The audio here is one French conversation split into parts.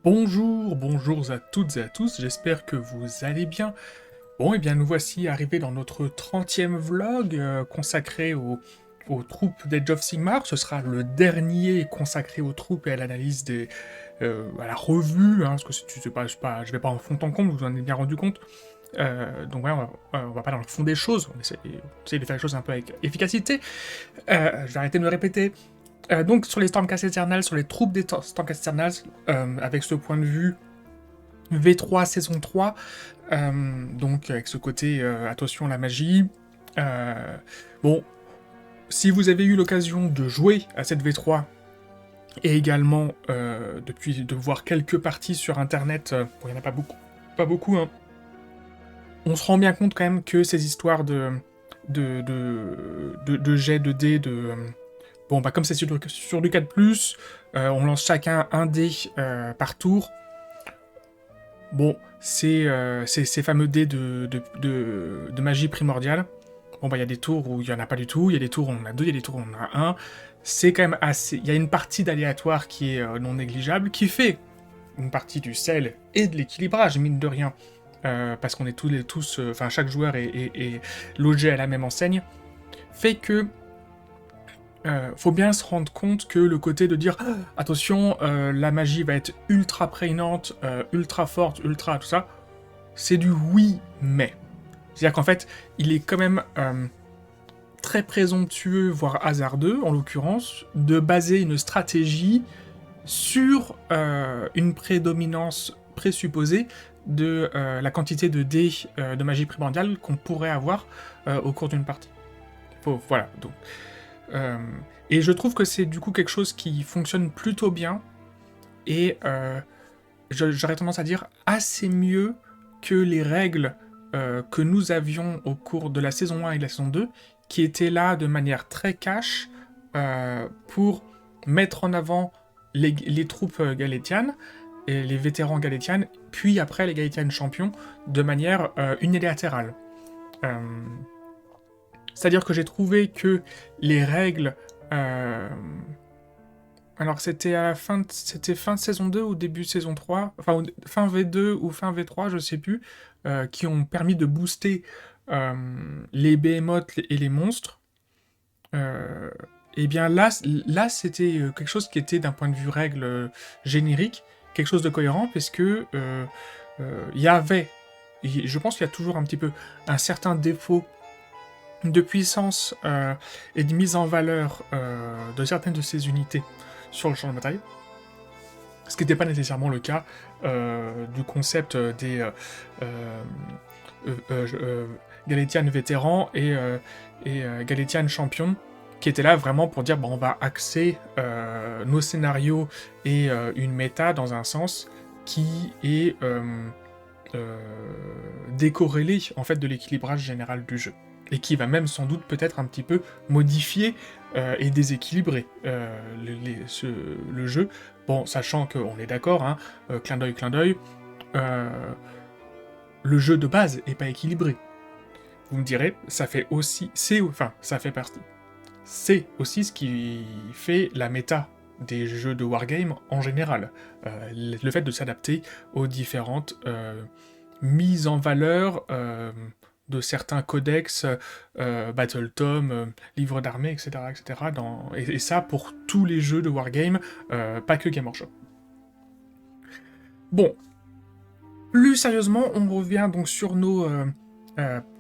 Bonjour à toutes et à tous, j'espère que vous allez bien. Bon, et bien nous voici arrivés dans notre 30e vlog consacré aux troupes d'Age of Sigmar. Ce sera le dernier consacré aux troupes et à l'analyse à la revue, hein, parce que je vais pas en fond en comble, vous en avez bien rendu compte. Donc ouais, on va pas dans le fond des choses, on essaie de faire les choses un peu avec efficacité. Je vais arrêter de me répéter. Donc sur les Stormcast Eternals, sur les troupes des Stormcast Eternals, avec ce point de vue V3 saison 3, donc avec ce côté attention la magie. Bon, si vous avez eu l'occasion de jouer à cette V3, et également depuis de voir quelques parties sur internet, bon il n'y en a pas beaucoup, hein, on se rend bien compte quand même que ces histoires de jets de dés, bon, bah comme c'est sur du 4+, on lance chacun un dé par tour. Bon, c'est ces fameux dés de magie primordiale. Bon, bah il y a des tours où il n'y en a pas du tout, il y a des tours où on en a deux, il y a des tours où on en a un. C'est quand même assez... Il y a une partie d'aléatoire qui est non négligeable, qui fait une partie du sel et de l'équilibrage, mine de rien. Parce qu'on est tous, enfin chaque joueur est logé à la même enseigne, fait que faut bien se rendre compte que le côté de dire attention, la magie va être ultra prégnante, ultra forte, ultra tout ça, c'est du oui, mais. C'est-à-dire qu'en fait, il est quand même très présomptueux, voire hasardeux, en l'occurrence, de baser une stratégie sur une prédominance présupposée de la quantité de dés de magie primordiale qu'on pourrait avoir au cours d'une partie. Voilà, donc... et je trouve que c'est du coup quelque chose qui fonctionne plutôt bien, et j'aurais tendance à dire assez mieux que les règles que nous avions au cours de la saison 1 et de la saison 2, qui étaient là de manière très cash pour mettre en avant les troupes galétianes, et les vétérans galétianes, puis après les galétianes champions, de manière unilatérale. C'est-à-dire que j'ai trouvé que les règles... alors c'était fin de saison 2 ou début saison 3, enfin fin V2 ou fin V3, je sais plus, qui ont permis de booster les behemoths et les monstres. Et bien là c'était quelque chose qui était d'un point de vue règle générique, quelque chose de cohérent, parce que il y avait, et je pense qu'il y a toujours un petit peu un certain défaut de puissance et de mise en valeur de certaines de ces unités sur le champ de bataille, ce qui n'était pas nécessairement le cas du concept des Galétianes vétérans et Galétianes champions, qui étaient là vraiment pour dire bon, on va axer nos scénarios et une méta dans un sens qui est décorrélé en fait de l'équilibrage général du jeu, et qui va même sans doute peut-être un petit peu modifier et déséquilibrer le jeu. Bon, sachant qu'on est d'accord, hein, clin d'œil, le jeu de base est pas équilibré. Vous me direz, ça fait aussi, ça fait partie. C'est aussi ce qui fait la méta des jeux de wargame en général. Le fait de s'adapter aux différentes mises en valeur de certains codex, Battle Tome, livres d'armée, etc. Et ça pour tous les jeux de wargame, pas que Game Workshop. Bon, plus sérieusement, on revient donc sur nos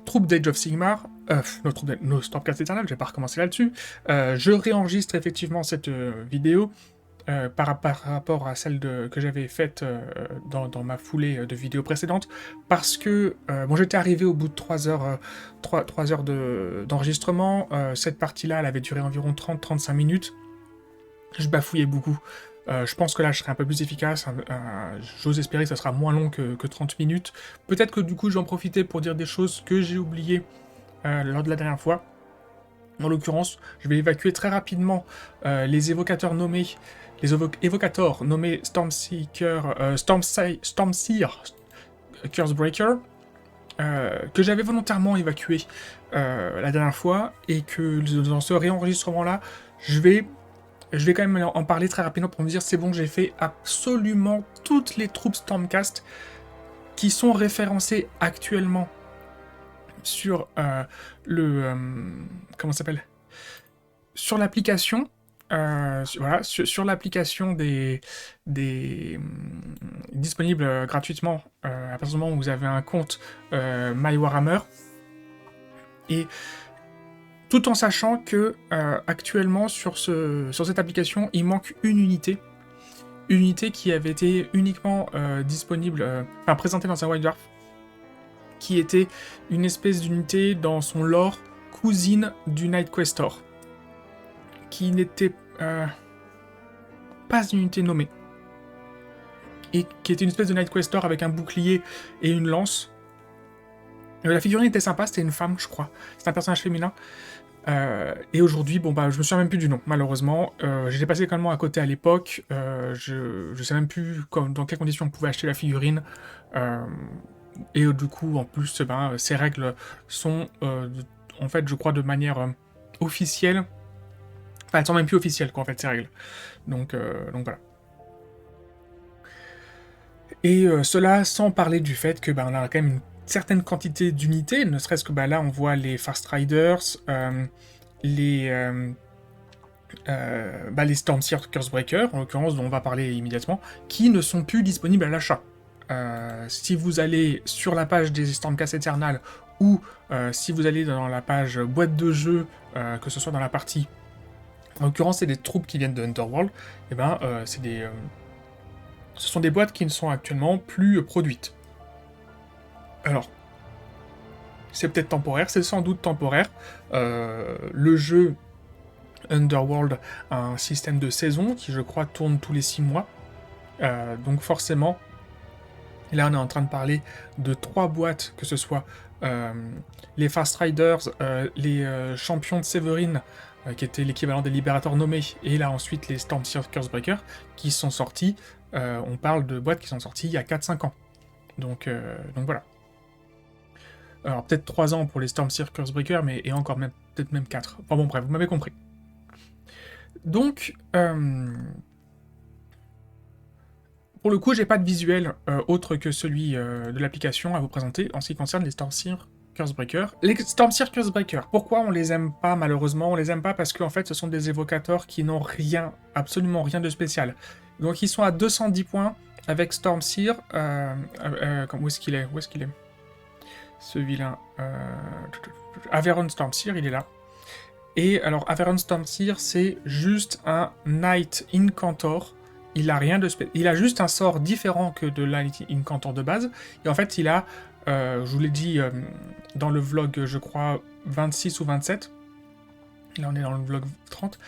troupes d'Age of Sigmar, nos Stormcast Eternals, je vais pas recommencer là-dessus. Je réenregistre effectivement cette vidéo par rapport à celle que j'avais faite dans ma foulée de vidéos précédentes, parce que bon, j'étais arrivé au bout de 3 heures, 3 heures d'enregistrement. Cette partie-là, elle avait duré environ 30-35 minutes. Je bafouillais beaucoup. Je pense que là, je serai un peu plus efficace. J'ose espérer que ça sera moins long que 30 minutes. Peut-être que du coup, je vais en profiter pour dire des choses que j'ai oubliées lors de la dernière fois. En l'occurrence, je vais évacuer très rapidement les évocateurs nommés... Les évocateurs nommés Stormseer, Cursebreaker, que j'avais volontairement évacué la dernière fois, et que dans ce réenregistrement-là, je vais Je vais quand même en parler très rapidement pour me dire c'est bon, j'ai fait absolument toutes les troupes Stormcast qui sont référencées actuellement sur comment ça s'appelle, sur l'application. Voilà, sur l'application disponible gratuitement à partir du moment où vous avez un compte My Warhammer, et tout en sachant que actuellement sur cette application il manque une unité qui avait été uniquement disponible, présentée dans un White Dwarf, qui était une espèce d'unité dans son lore cousine du Night Questor, qui n'était pas une unité nommée, et qui était une espèce de Night Questor avec un bouclier et une lance. La figurine était sympa, c'était une femme, je crois. C'est un personnage féminin. Et aujourd'hui, bon bah, je me souviens même plus du nom, malheureusement. J'étais passé également à côté à l'époque. Je sais même plus dans quelles conditions on pouvait acheter la figurine. Et du coup, en plus, ces règles sont, en fait, je crois, de manière officielle. Enfin, elles sont même plus officielles, quoi, en fait, ces règles. Donc voilà. Et cela sans parler du fait que on a quand même une certaine quantité d'unités, ne serait-ce que là, on voit les Fast Riders, les Stormseer Cursebreaker, en l'occurrence, dont on va parler immédiatement, qui ne sont plus disponibles à l'achat. Si vous allez sur la page des Stormcast Eternal, ou si vous allez dans la page boîte de jeu, que ce soit dans la partie... En l'occurrence, c'est des troupes qui viennent de Underworld, et ce sont des boîtes qui ne sont actuellement plus produites. Alors, c'est peut-être temporaire, c'est sans doute temporaire. Le jeu Underworld a un système de saison qui, je crois, tourne tous les 6 mois. Donc forcément, là on est en train de parler de 3 boîtes, que ce soit les Fast Riders, les champions de Séverine, qui étaient l'équivalent des Libérateurs nommés, et là ensuite les Stormseer Cursebreaker, qui sont sortis. On parle de boîtes qui sont sorties il y a 4-5 ans. Donc voilà. Alors peut-être 3 ans pour les Stormseer Cursebreaker, et encore peut-être même 4. Enfin bon bref, vous m'avez compris. Donc, pour le coup, j'ai pas de visuel autre que celui de l'application à vous présenter en ce qui concerne les Stormseer Cursebreaker. Les Stormseer Cursebreaker, pourquoi on les aime pas malheureusement? On les aime pas parce qu'en fait, ce sont des évocateurs qui n'ont rien, absolument rien de spécial. Donc ils sont à 210 points avec Stormseer. Où est-ce qu'il est? Où est-ce qu'il est? Ce vilain. Averon Stormseer, il est là. Et alors, Averon Stormseer, c'est juste un Knight Incantor. Il a rien de spécial. Il a juste un sort différent que de Knight Incantor de base. Et en fait, il a, je vous l'ai dit dans le vlog, je crois, 26 ou 27. Là, on est dans le vlog 30.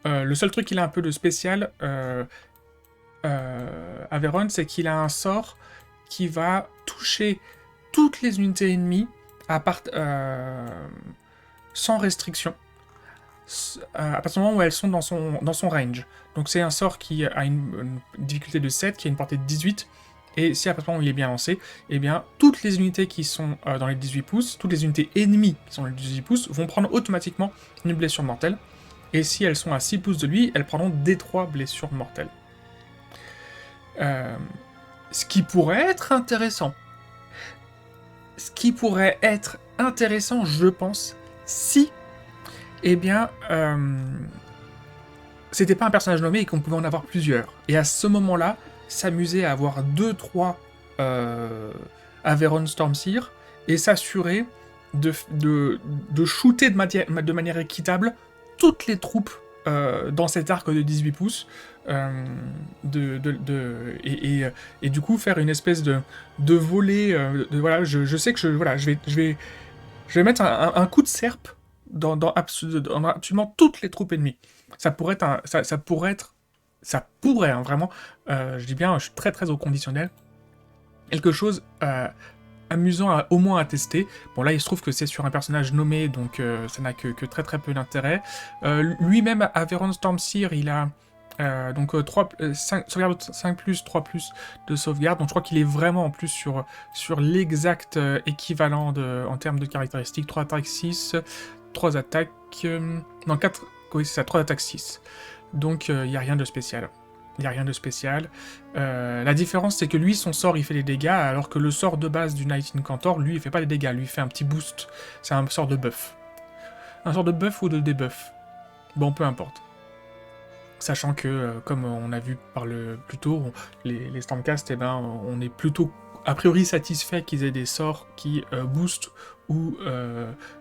Le seul truc qu'il a un peu de spécial, Averon, c'est qu'il a un sort qui va toucher toutes les unités ennemies sans restriction. À partir du moment où elles sont dans son range. Donc c'est un sort qui a une difficulté de 7, qui a une portée de 18, et si à partir du moment où il est bien lancé, eh bien toutes les unités qui sont dans les 18 pouces, toutes les unités ennemies qui sont dans les 18 pouces, vont prendre automatiquement une blessure mortelle, et si elles sont à 6 pouces de lui, elles prendront D3 blessures mortelles. Ce qui pourrait être intéressant. Je pense, si c'était pas un personnage nommé et qu'on pouvait en avoir plusieurs. Et à ce moment-là, s'amuser à avoir 2-3 Averon Stormseer et s'assurer de shooter de manière équitable toutes les troupes dans cet arc de 18 pouces, et du coup faire une espèce de volée. Voilà, je sais que je vais mettre un coup de serpe dans absolument toutes les troupes ennemies. Ça pourrait vraiment, je dis bien, je suis très très au conditionnel, quelque chose amusant au moins à tester. Bon là il se trouve que c'est sur un personnage nommé, donc ça n'a que très très peu d'intérêt. Lui-même, Averon Stormseer, il a donc 5 sauvegarde 5+, 3+ de sauvegarde, donc je crois qu'il est vraiment en plus sur l'exact équivalent en termes de caractéristiques. 3 attaques 6, 3 attaques... non, 4... Oui, c'est ça, 3 attaques 6. Donc il n'y a rien de spécial. Il n'y a rien de spécial. La différence, c'est que lui, son sort, il fait des dégâts, alors que le sort de base du Knight Incantor, lui, il fait pas des dégâts, lui, il fait un petit boost. C'est un sort de buff. Un sort de buff ou de debuff. Bon, peu importe. Sachant que, comme on a vu plus tôt, les Stormcast, eh ben, on est plutôt a priori satisfait qu'ils aient des sorts qui boostent ou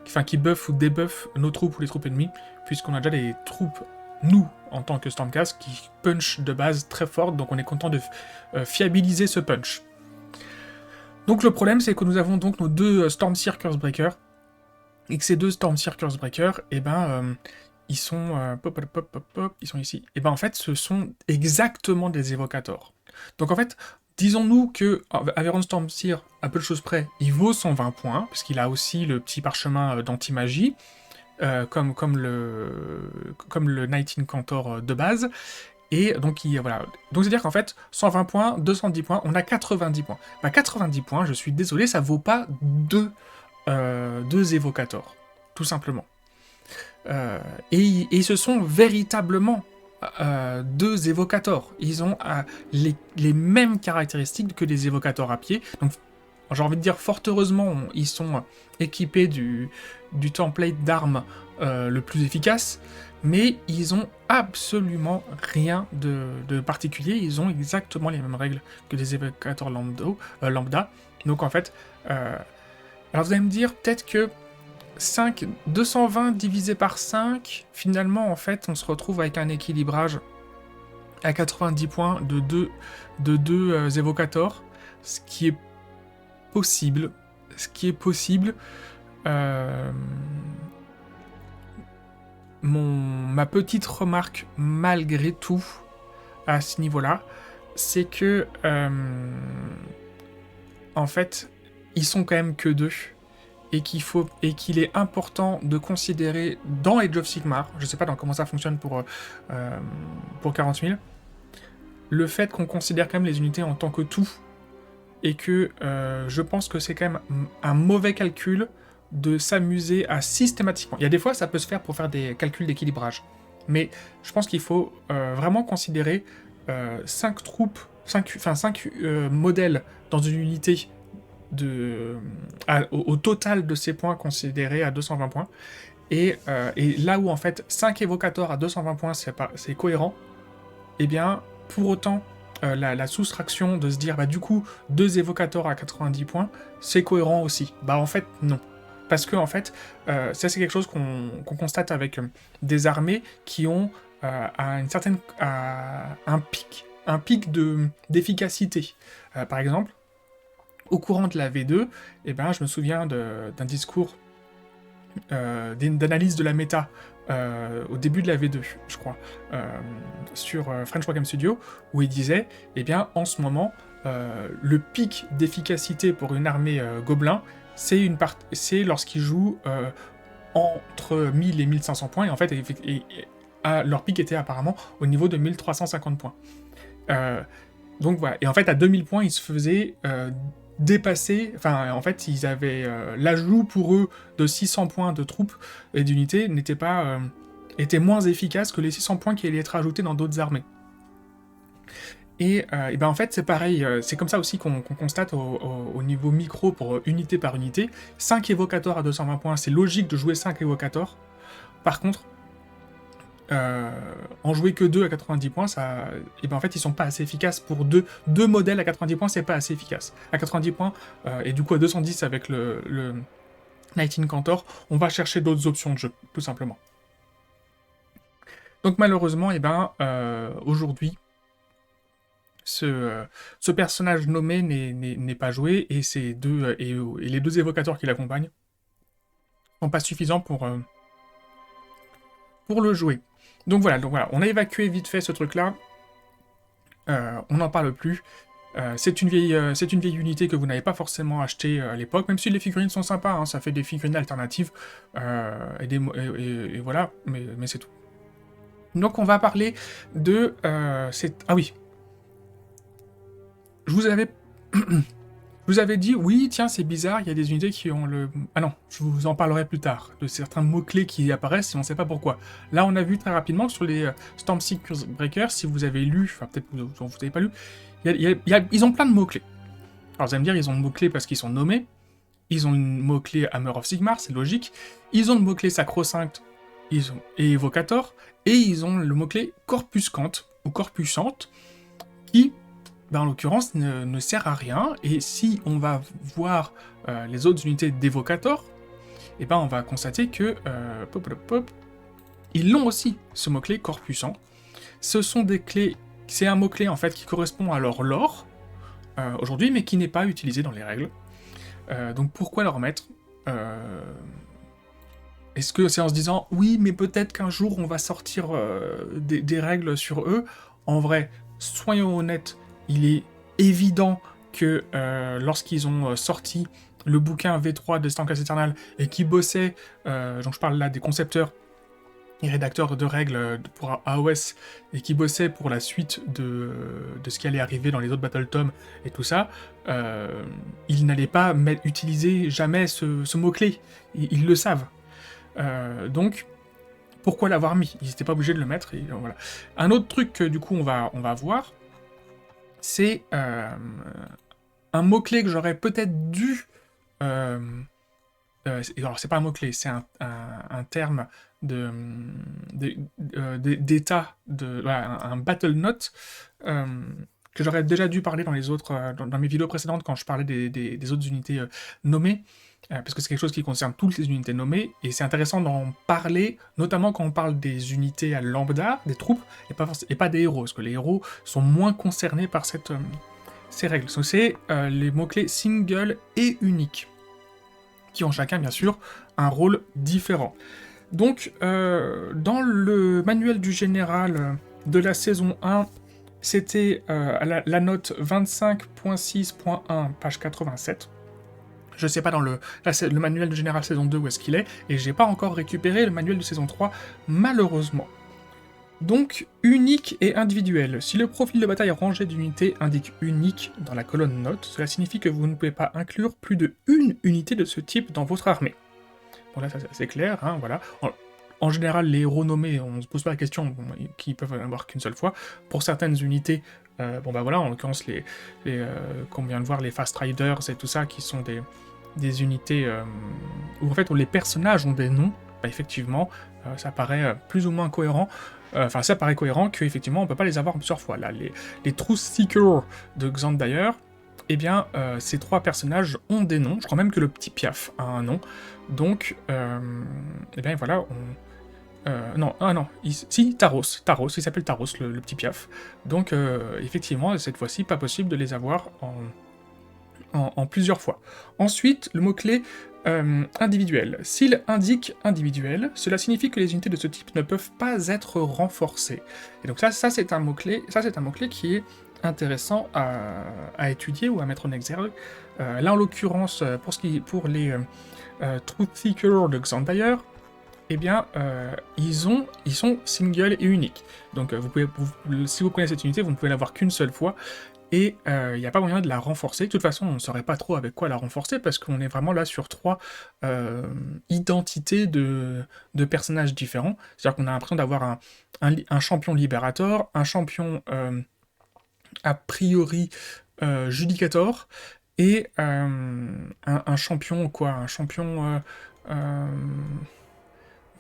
qui buffent ou débuffent nos troupes ou les troupes ennemies, puisqu'on a déjà des troupes, nous, en tant que Stormcast, qui punch de base très forte, donc on est content de fiabiliser ce punch. Donc le problème, c'est que nous avons donc nos deux Stormseer Cursebreaker, et que ces deux Stormseer Cursebreaker, eh ben, ils sont... ils sont ici. Et ben en fait, ce sont exactement des évocators. Donc en fait, disons-nous que Averron Stormseer, à peu de choses près, il vaut 120 points, parce qu'il a aussi le petit parchemin d'anti-magie, comme le Knight Incantor de base. Et donc, voilà. Donc, c'est-à-dire qu'en fait, 120 points, 210 points, on a 90 points. Bah, 90 points, je suis désolé, ça vaut pas deux évocators, tout simplement. Et ce sont véritablement deux évocators. Ils ont les mêmes caractéristiques que les évocators à pied. Donc, j'ai envie de dire, fort heureusement, ils sont équipés du template d'armes le plus efficace, mais ils ont absolument rien de particulier. Ils ont exactement les mêmes règles que les évocators lambda. Donc en fait, alors vous allez me dire peut-être que 220 divisé par 5, finalement, en fait, on se retrouve avec un équilibrage à 90 points de deux évocators, ce qui est possible. Ma petite remarque, malgré tout, à ce niveau-là, c'est que, en fait, ils sont quand même que deux. Et qu'il est important de considérer dans Age of Sigmar, je sais pas comment ça fonctionne pour 40 000, le fait qu'on considère quand même les unités en tant que tout, et que je pense que c'est quand même un mauvais calcul de s'amuser à systématiquement... Il y a des fois, ça peut se faire pour faire des calculs d'équilibrage, mais je pense qu'il faut vraiment considérer 5 modèles dans une unité au total de ces points considérés à 220 points, et là où en fait 5 évocateurs à 220 points c'est cohérent, et bien pour autant la soustraction de se dire bah du coup 2 évocateurs à 90 points c'est cohérent aussi, bah en fait non. Parce que en fait, ça c'est quelque chose qu'on constate avec des armées qui ont un pic d'efficacité. Par exemple, au courant de la V2, eh ben, je me souviens d'un discours d'analyse de la méta au début de la V2, je crois, sur French Wargame Studio, où il disait, eh bien, en ce moment, le pic d'efficacité pour une armée gobelin, c'est lorsqu'ils jouent entre 1000 et 1500 points, et en fait, leur pic était apparemment au niveau de 1350 points. Donc voilà, et en fait, à 2000 points, ils se faisaient dépasser, enfin en fait ils avaient l'ajout pour eux de 600 points de troupes et d'unités était moins efficace que les 600 points qui allaient être ajoutés dans d'autres armées. Et ben en fait c'est pareil, c'est comme ça aussi qu'on constate au niveau micro pour unité par unité. 5 évocateurs à 220 points, c'est logique de jouer 5 évocateurs. Par contre, en jouer que 2 à 90 points, et ben en fait ils sont pas assez efficaces pour deux modèles à 90 points, c'est pas assez efficace. À 90 points, et du coup à 210 avec le Knight Incantor, on va chercher d'autres options de jeu, tout simplement. Donc malheureusement, et ben aujourd'hui, ce personnage nommé n'est pas joué, et les deux évocateurs qui l'accompagnent sont pas suffisants pour le jouer. Donc voilà, on a évacué vite fait ce truc-là. On n'en parle plus. C'est une vieille unité que vous n'avez pas forcément achetée à l'époque, même si les figurines sont sympas, hein, ça fait des figurines alternatives, et voilà, mais c'est tout. Donc on va parler de... Ah oui. Je vous avais Je vous avais dit, oui, tiens, c'est bizarre, il y a des unités qui ont le... Ah non, je vous en parlerai plus tard, de certains mots-clés qui apparaissent et on ne sait pas pourquoi. Là, on a vu très rapidement que sur les Stormseeker Breakers, si vous avez lu, enfin peut-être que vous n'avez pas lu, ils ont plein de mots-clés. Alors vous allez me dire, ils ont le mot-clé parce qu'ils sont nommés, ils ont le mot-clé Hammer of Sigmar, c'est logique, ils ont le mot-clé Sacrosanct et Evocator, et ils ont le mot-clé Corpuscante, ou Corpuscente, qui... en l'occurrence, ne sert à rien, et si on va voir les autres unités d'Evocator, et on va constater que ils l'ont aussi, ce mot-clé corps puissant. Ce sont des clés, c'est un mot-clé en fait qui correspond à leur lore, aujourd'hui, mais qui n'est pas utilisé dans les règles. Donc pourquoi leur mettre Est-ce que c'est en se disant, oui, mais peut-être qu'un jour on va sortir des règles sur eux? En vrai, soyons honnêtes, il est évident que lorsqu'ils ont sorti le bouquin V3 de Stormcast Eternal et qui bossaient, donc je parle là des concepteurs et rédacteurs de règles pour AOS et qui bossaient pour la suite de ce qui allait arriver dans les autres Battle Tomes et tout ça, ils n'allaient pas utiliser jamais ce mot-clé. Ils le savent. Donc, pourquoi l'avoir mis? Ils n'étaient pas obligés de le mettre. Et, voilà. Un autre truc que du coup on va voir, c'est un mot-clé que j'aurais peut-être dû... alors, c'est pas un mot-clé, c'est un terme d'état, voilà, un battle note, que j'aurais déjà dû parler dans les autres, dans mes vidéos précédentes quand je parlais des autres unités nommées, parce que c'est quelque chose qui concerne toutes les unités nommées, et c'est intéressant d'en parler, notamment quand on parle des unités à lambda, des troupes, et pas des héros, parce que les héros sont moins concernés par ces règles. Donc c'est les mots-clés single et unique, qui ont chacun, bien sûr, un rôle différent. Donc, dans le manuel du général de la saison 1, c'était la note 25.6.1, page 87. Je sais pas dans le manuel du général saison 2 où est-ce qu'il est, et j'ai pas encore récupéré le manuel de saison 3, malheureusement. Donc, unique et individuel. Si le profil de bataille rangé d'unités indique unique dans la colonne note, cela signifie que vous ne pouvez pas inclure plus de une unité de ce type dans votre armée. Bon là, c'est clair, hein, voilà. En général, les héros nommés, on se pose pas la question, qu'ils peuvent en avoir qu'une seule fois. Pour certaines unités, voilà, en l'occurrence, qu'on vient de voir, les Fast Riders et tout ça, qui sont des unités où en fait les personnages ont des noms, effectivement, ça paraît plus ou moins cohérent. Enfin, ça paraît cohérent qu'effectivement, on peut pas les avoir plusieurs fois. Là, les Truth Seekers de Xand d'ailleurs, eh bien, ces trois personnages ont des noms. Je crois même que le petit Piaf a un nom. Donc, eh bien, voilà, si, Taros, il s'appelle Taros, le petit Piaf. Donc, effectivement, cette fois-ci, pas possible de les avoir en plusieurs fois. Ensuite, le mot-clé individuel. S'il indique individuel, cela signifie que les unités de ce type ne peuvent pas être renforcées. Et donc ça c'est un mot-clé qui est intéressant à étudier ou à mettre en exergue. Là, en l'occurrence, pour les Truth Seekers de Xandayer, eh bien, ils sont single et uniques. Donc, si vous prenez cette unité, vous ne pouvez l'avoir qu'une seule fois, et il n'y a pas moyen de la renforcer. De toute façon, on ne saurait pas trop avec quoi la renforcer, parce qu'on est vraiment là sur trois identités de personnages différents. C'est-à-dire qu'on a l'impression d'avoir un champion Liberator, un champion a priori Judicator, et un champion,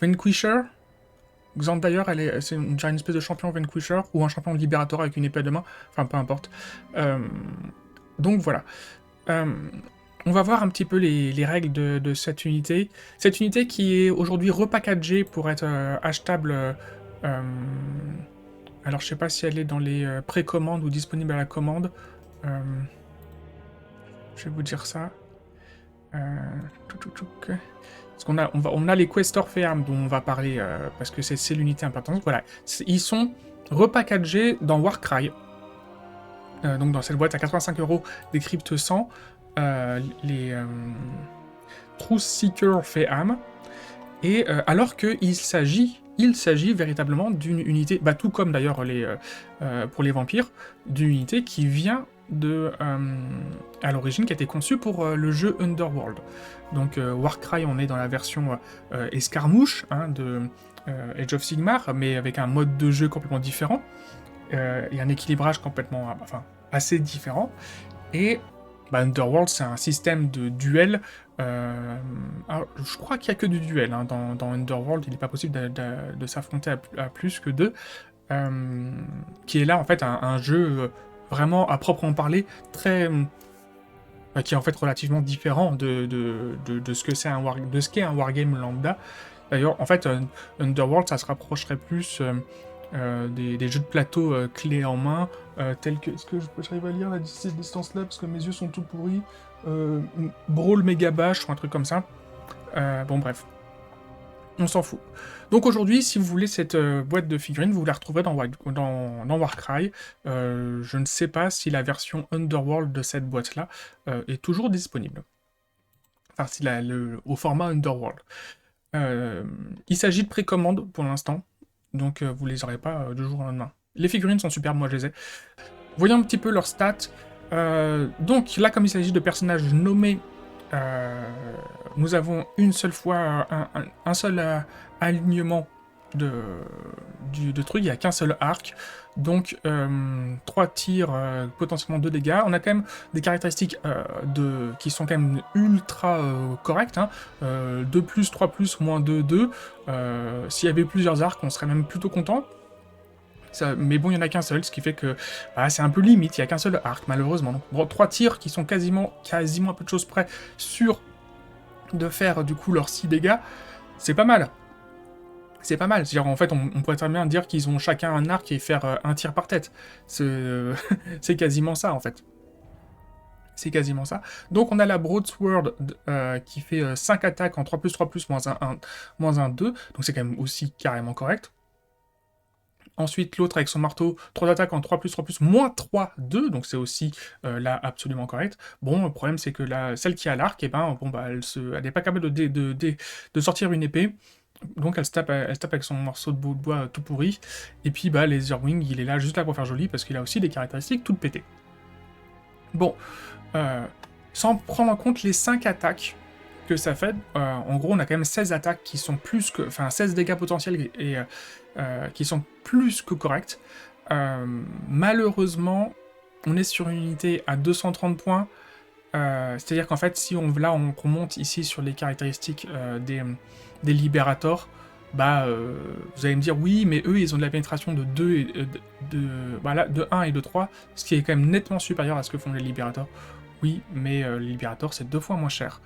Vanquisher. Xand d'ailleurs, c'est déjà une espèce de champion Vanquisher, ou un champion Liberator avec une épée de main, enfin peu importe. Donc voilà. On va voir un petit peu les règles de cette unité. Cette unité qui est aujourd'hui repackagée pour être achetable. Alors je sais pas si elle est dans les précommandes ou disponible à la commande. Je vais vous dire ça. Parce on a les Questor Feam dont on va parler, parce que c'est l'unité importante. Voilà, ils sont repackagés dans Warcry. Donc dans cette boîte à 85€, des cryptes 100, les Truth Seeker Feam. Et alors qu'il s'agit véritablement d'une unité, tout comme d'ailleurs pour les vampires, d'une unité qui vient à l'origine qui a été conçu pour le jeu Underworld. Donc Warcry, on est dans la version escarmouche de Age of Sigmar, mais avec un mode de jeu complètement différent, et un équilibrage complètement, assez différent. Et Underworld, c'est un système de duel. Alors, je crois qu'il n'y a que du duel dans Underworld, il n'est pas possible de s'affronter à plus que deux. Qui est là en fait un jeu vraiment à proprement parler très qui est en fait relativement différent de ce que c'est de ce qu'est un wargame lambda. D'ailleurs, en fait, Underworld, ça se rapprocherait plus des jeux de plateau clés en main, tels que... Est-ce que j'arrive à lire cette distance-là, parce que mes yeux sont tout pourris. Brawl Mega Bash, ou un truc comme ça. Bon, bref. On s'en fout. Donc aujourd'hui, si vous voulez cette boîte de figurines, vous la retrouverez dans Warcry. Je ne sais pas si la version Underworld de cette boîte-là est toujours disponible. Enfin, si au format Underworld. Il s'agit de précommande pour l'instant, donc vous les aurez pas du jour au lendemain. Les figurines sont superbes, moi je les ai. Voyons un petit peu leurs stats. Donc là, comme il s'agit de personnages nommés, nous avons une seule fois un seul alignement de trucs, il n'y a qu'un seul arc, donc 3 tirs, potentiellement 2 dégâts. On a quand même des caractéristiques qui sont quand même ultra correctes, 2+, 3+, -2, 2. S'il y avait plusieurs arcs, on serait même plutôt content. Mais bon, il n'y en a qu'un seul, ce qui fait que c'est un peu limite, il n'y a qu'un seul arc, malheureusement. Donc, bon, 3 tirs qui sont quasiment à peu de choses près sûrs de faire, du coup, leurs 6 dégâts, c'est pas mal. C'est pas mal. C'est-à-dire, en fait, on pourrait très bien dire qu'ils ont chacun un arc et faire un tir par tête. C'est quasiment ça, en fait. C'est quasiment ça. Donc, on a la Broadsword qui fait 5 attaques en 3+, 3+, -1, 2. Donc, c'est quand même aussi carrément correct. Ensuite, l'autre avec son marteau, 3 attaques en 3+, 3+, -3, 2, donc c'est aussi là absolument correct. Bon, le problème c'est que celle qui a l'arc, elle n'est pas capable de sortir une épée, donc elle se tape avec son morceau de bois tout pourri. Et puis les Earwing, il est là juste là pour faire joli, parce qu'il a aussi des caractéristiques toutes pétées. Bon, sans prendre en compte les 5 attaques que ça fait, en gros on a quand même 16 attaques qui sont 16 dégâts potentiels et qui sont plus que corrects. Malheureusement, on est sur une unité à 230 points, c'est-à-dire qu'en fait, si on monte ici sur les caractéristiques des Libérators, vous allez me dire, oui, mais eux, ils ont de la pénétration de 1 et de 3, ce qui est quand même nettement supérieur à ce que font les Libérators. Oui, mais les Libérators, c'est 2 fois moins cher.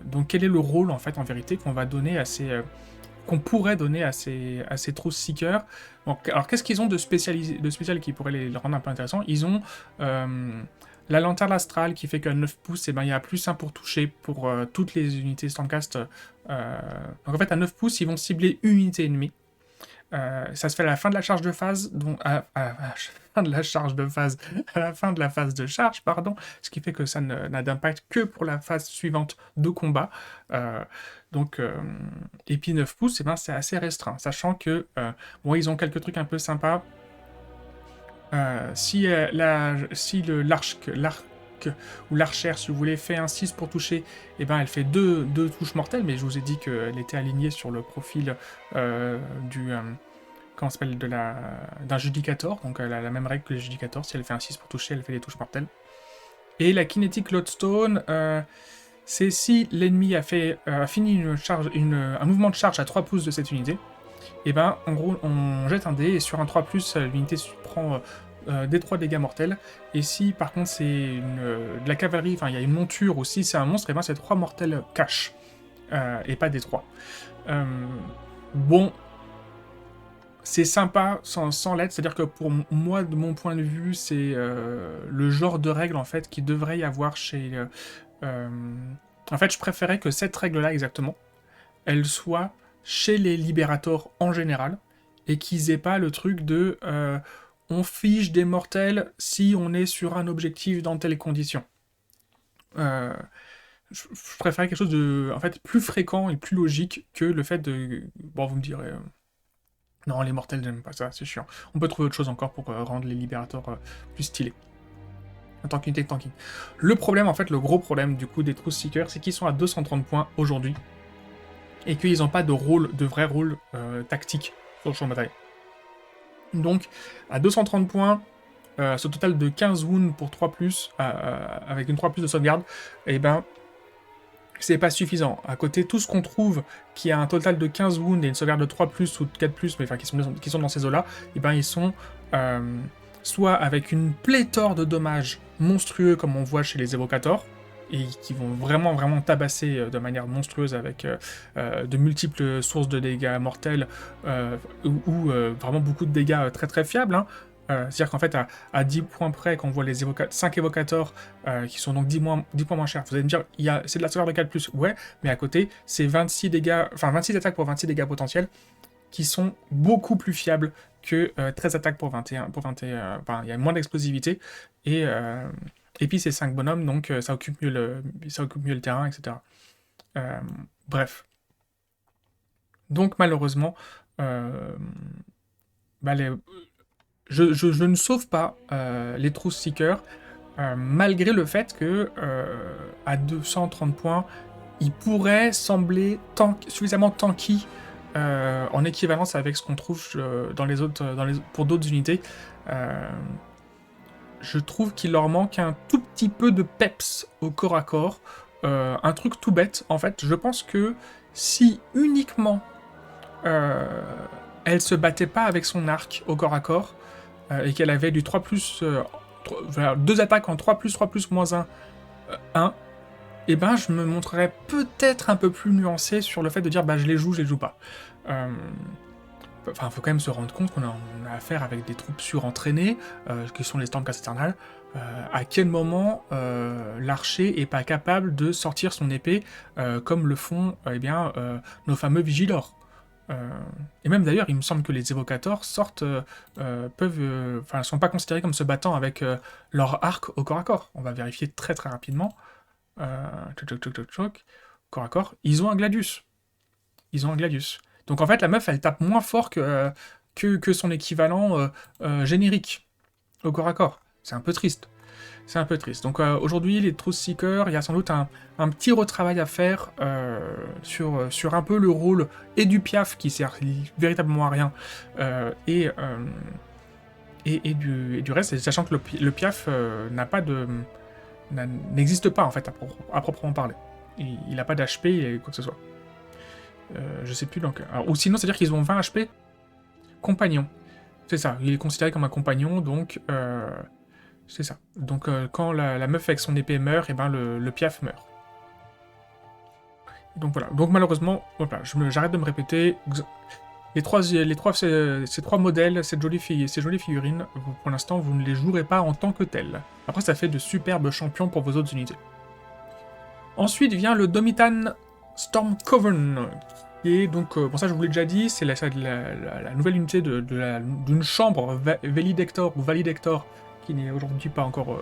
Donc quel est le rôle, en fait, en vérité, qu'on pourrait donner à ces Truth Seekers? Donc, alors qu'est-ce qu'ils ont de spécial qui pourrait les rendre un peu intéressants? Ils ont la lanterne astrale qui fait qu'à 9 pouces, il y a +1 pour toucher pour toutes les unités Stormcast. Donc en fait, à 9 pouces, ils vont cibler une unité ennemie. Ça se fait à la fin de la charge de phase, donc à la fin de la phase de charge, pardon, ce qui fait que ça n'a d'impact que pour la phase suivante de combat. Et puis 9 pouces, c'est assez restreint, sachant que ils ont quelques trucs un peu sympas. Si l'arc ou l'archère, si vous voulez, fait un 6 pour toucher, elle fait 2 touches mortelles, mais je vous ai dit qu'elle était alignée sur le profil d'un Judicator, donc elle a la même règle que les Judicators, si elle fait un 6 pour toucher, elle fait des touches mortelles. Et la Kinetic Lodestone, c'est si l'ennemi a fini un mouvement de charge à 3 pouces de cette unité, en gros, on jette un dé, et sur un 3+, l'unité prend des 3 dégâts mortels, et si par contre c'est de la cavalerie, il y a une monture, ou si c'est un monstre, c'est 3 mortels cash, et pas des 3. Bon, c'est sympa sans l'être, c'est-à-dire que pour moi, de mon point de vue, c'est le genre de règle en fait qu'il devrait y avoir chez... En fait, je préférais que cette règle-là exactement, elle soit chez les Libérators en général, et qu'ils aient pas le truc de on fiche des mortels si on est sur un objectif dans telles conditions. Je préférais quelque chose de plus fréquent et plus logique que le fait de... Bon, vous me direz... Non, les mortels, j'aime pas ça, c'est chiant. On peut trouver autre chose encore pour rendre les Libérators plus stylés. en tant qu'unité de tanking. Le problème, en fait, le gros problème du coup des Truth Seekers, c'est qu'ils sont à 230 points aujourd'hui, et qu'ils n'ont pas de rôle, de vrai rôle tactique sur le champ de bataille. Donc, à 230 points, ce total de 15 wounds pour 3+, avec une 3+ de sauvegarde, et ben, c'est pas suffisant. À côté, tout ce qu'on trouve qui a un total de 15 wounds et une sauvegarde de 3+, ou de 4+, mais enfin qui sont dans ces eaux-là, et ben ils sont soit avec une pléthore de dommages monstrueux, comme on voit chez les évocators, et qui vont vraiment tabasser de manière monstrueuse avec de multiples sources de dégâts mortels, ou vraiment beaucoup de dégâts très fiables, hein. C'est-à-dire qu'en fait, à 10 points près, quand on voit les 5 évocators qui sont donc 10 points moins chers, vous allez me dire, c'est de la sauvegarde de 4+, ouais, mais à côté, c'est 26 dégâts, enfin 26 attaques pour 26 dégâts potentiels, qui sont beaucoup plus fiables que 13 attaques pour 21, enfin, il y a moins d'explosivité, et puis c'est 5 bonhommes, donc ça occupe mieux le terrain, etc. Bref. Donc malheureusement, je ne sauve pas les Truth Seekers, malgré le fait que à 230 points, ils pourraient sembler suffisamment tanky en équivalence avec ce qu'on trouve pour d'autres unités. Je trouve qu'il leur manque un tout petit peu de peps au corps à corps. Un truc tout bête, en fait. Je pense que si uniquement elle se battait pas avec son arc au corps à corps, et qu'elle avait du 3+, 2 attaques en 3+, 3+, -1, 1, et ben je me montrerais peut-être un peu plus nuancé sur le fait de dire je les joue pas. Enfin, faut quand même se rendre compte qu'on a affaire avec des troupes surentraînées, qui sont les Stormcast Eternal. À quel moment l'archer est pas capable de sortir son épée, comme le font nos fameux Vigilors. Et même d'ailleurs, il me semble que les évocators sont pas considérés comme se battant avec leur arc au corps à corps. On va vérifier très rapidement. Corps à corps. Ils ont un Gladius. Donc en fait, la meuf, elle tape moins fort que son équivalent générique au corps à corps. C'est un peu triste. Donc aujourd'hui, les Truth Seekers, il y a sans doute un petit retravail à faire sur un peu le rôle et du piaf qui sert véritablement à rien, et du reste, sachant que le piaf n'existe pas en fait à proprement parler. Il n'a pas d'HP et quoi que ce soit. Je sais plus donc. Ou sinon, c'est-à-dire qu'ils ont 20 HP compagnon. C'est ça, il est considéré comme un compagnon, donc c'est ça. Donc quand la meuf avec son épée meurt, et ben le piaf meurt. Donc voilà. Donc malheureusement, voilà, j'arrête de me répéter. Ces trois modèles, ces jolies figurines, pour l'instant, vous ne les jouerez pas en tant que tels. Après, ça fait de superbes champions pour vos autres unités. Ensuite vient le Domitan Stormcoven, et donc, bon ça je vous l'ai déjà dit, c'est la nouvelle unité d'une chambre Velidector ou Validector, qui n'est aujourd'hui pas encore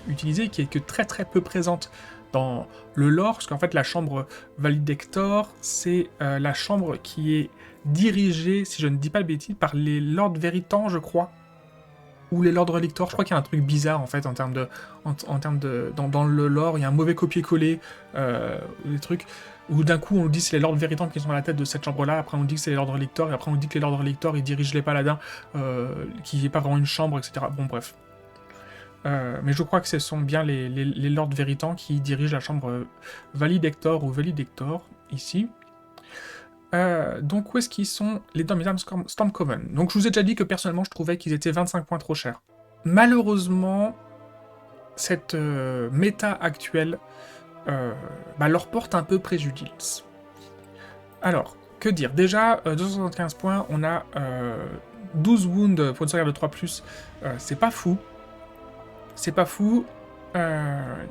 utilisée, qui est que très peu présente dans le lore, parce qu'en fait la chambre Validector, c'est la chambre qui est dirigée, si je ne dis pas de bêtises, par les Lords Véritants, je crois, ou les Lords Relictors. Je crois qu'il y a un truc bizarre en fait en termes de dans le lore, il y a un mauvais copier-coller, des trucs où d'un coup on dit que c'est les Lords Véritants qui sont à la tête de cette chambre-là, après on dit que c'est les Lords Relictors, et après on dit que les Lords Relictors ils dirigent les paladins, qui n'est pas vraiment une chambre, etc. Bon bref. Mais je crois que ce sont bien les Lords Véritants qui dirigent la chambre Validector ou Velidector, ici. Donc où est-ce qu'ils sont, les Domitan Stormcoven? Donc je vous ai déjà dit que personnellement je trouvais qu'ils étaient 25 points trop chers. Malheureusement, cette méta actuelle leur porte un peu préjudice. Alors, que dire? Déjà, 275 points, on a 12 wounds pour une sauvegarde de 3+, c'est pas fou.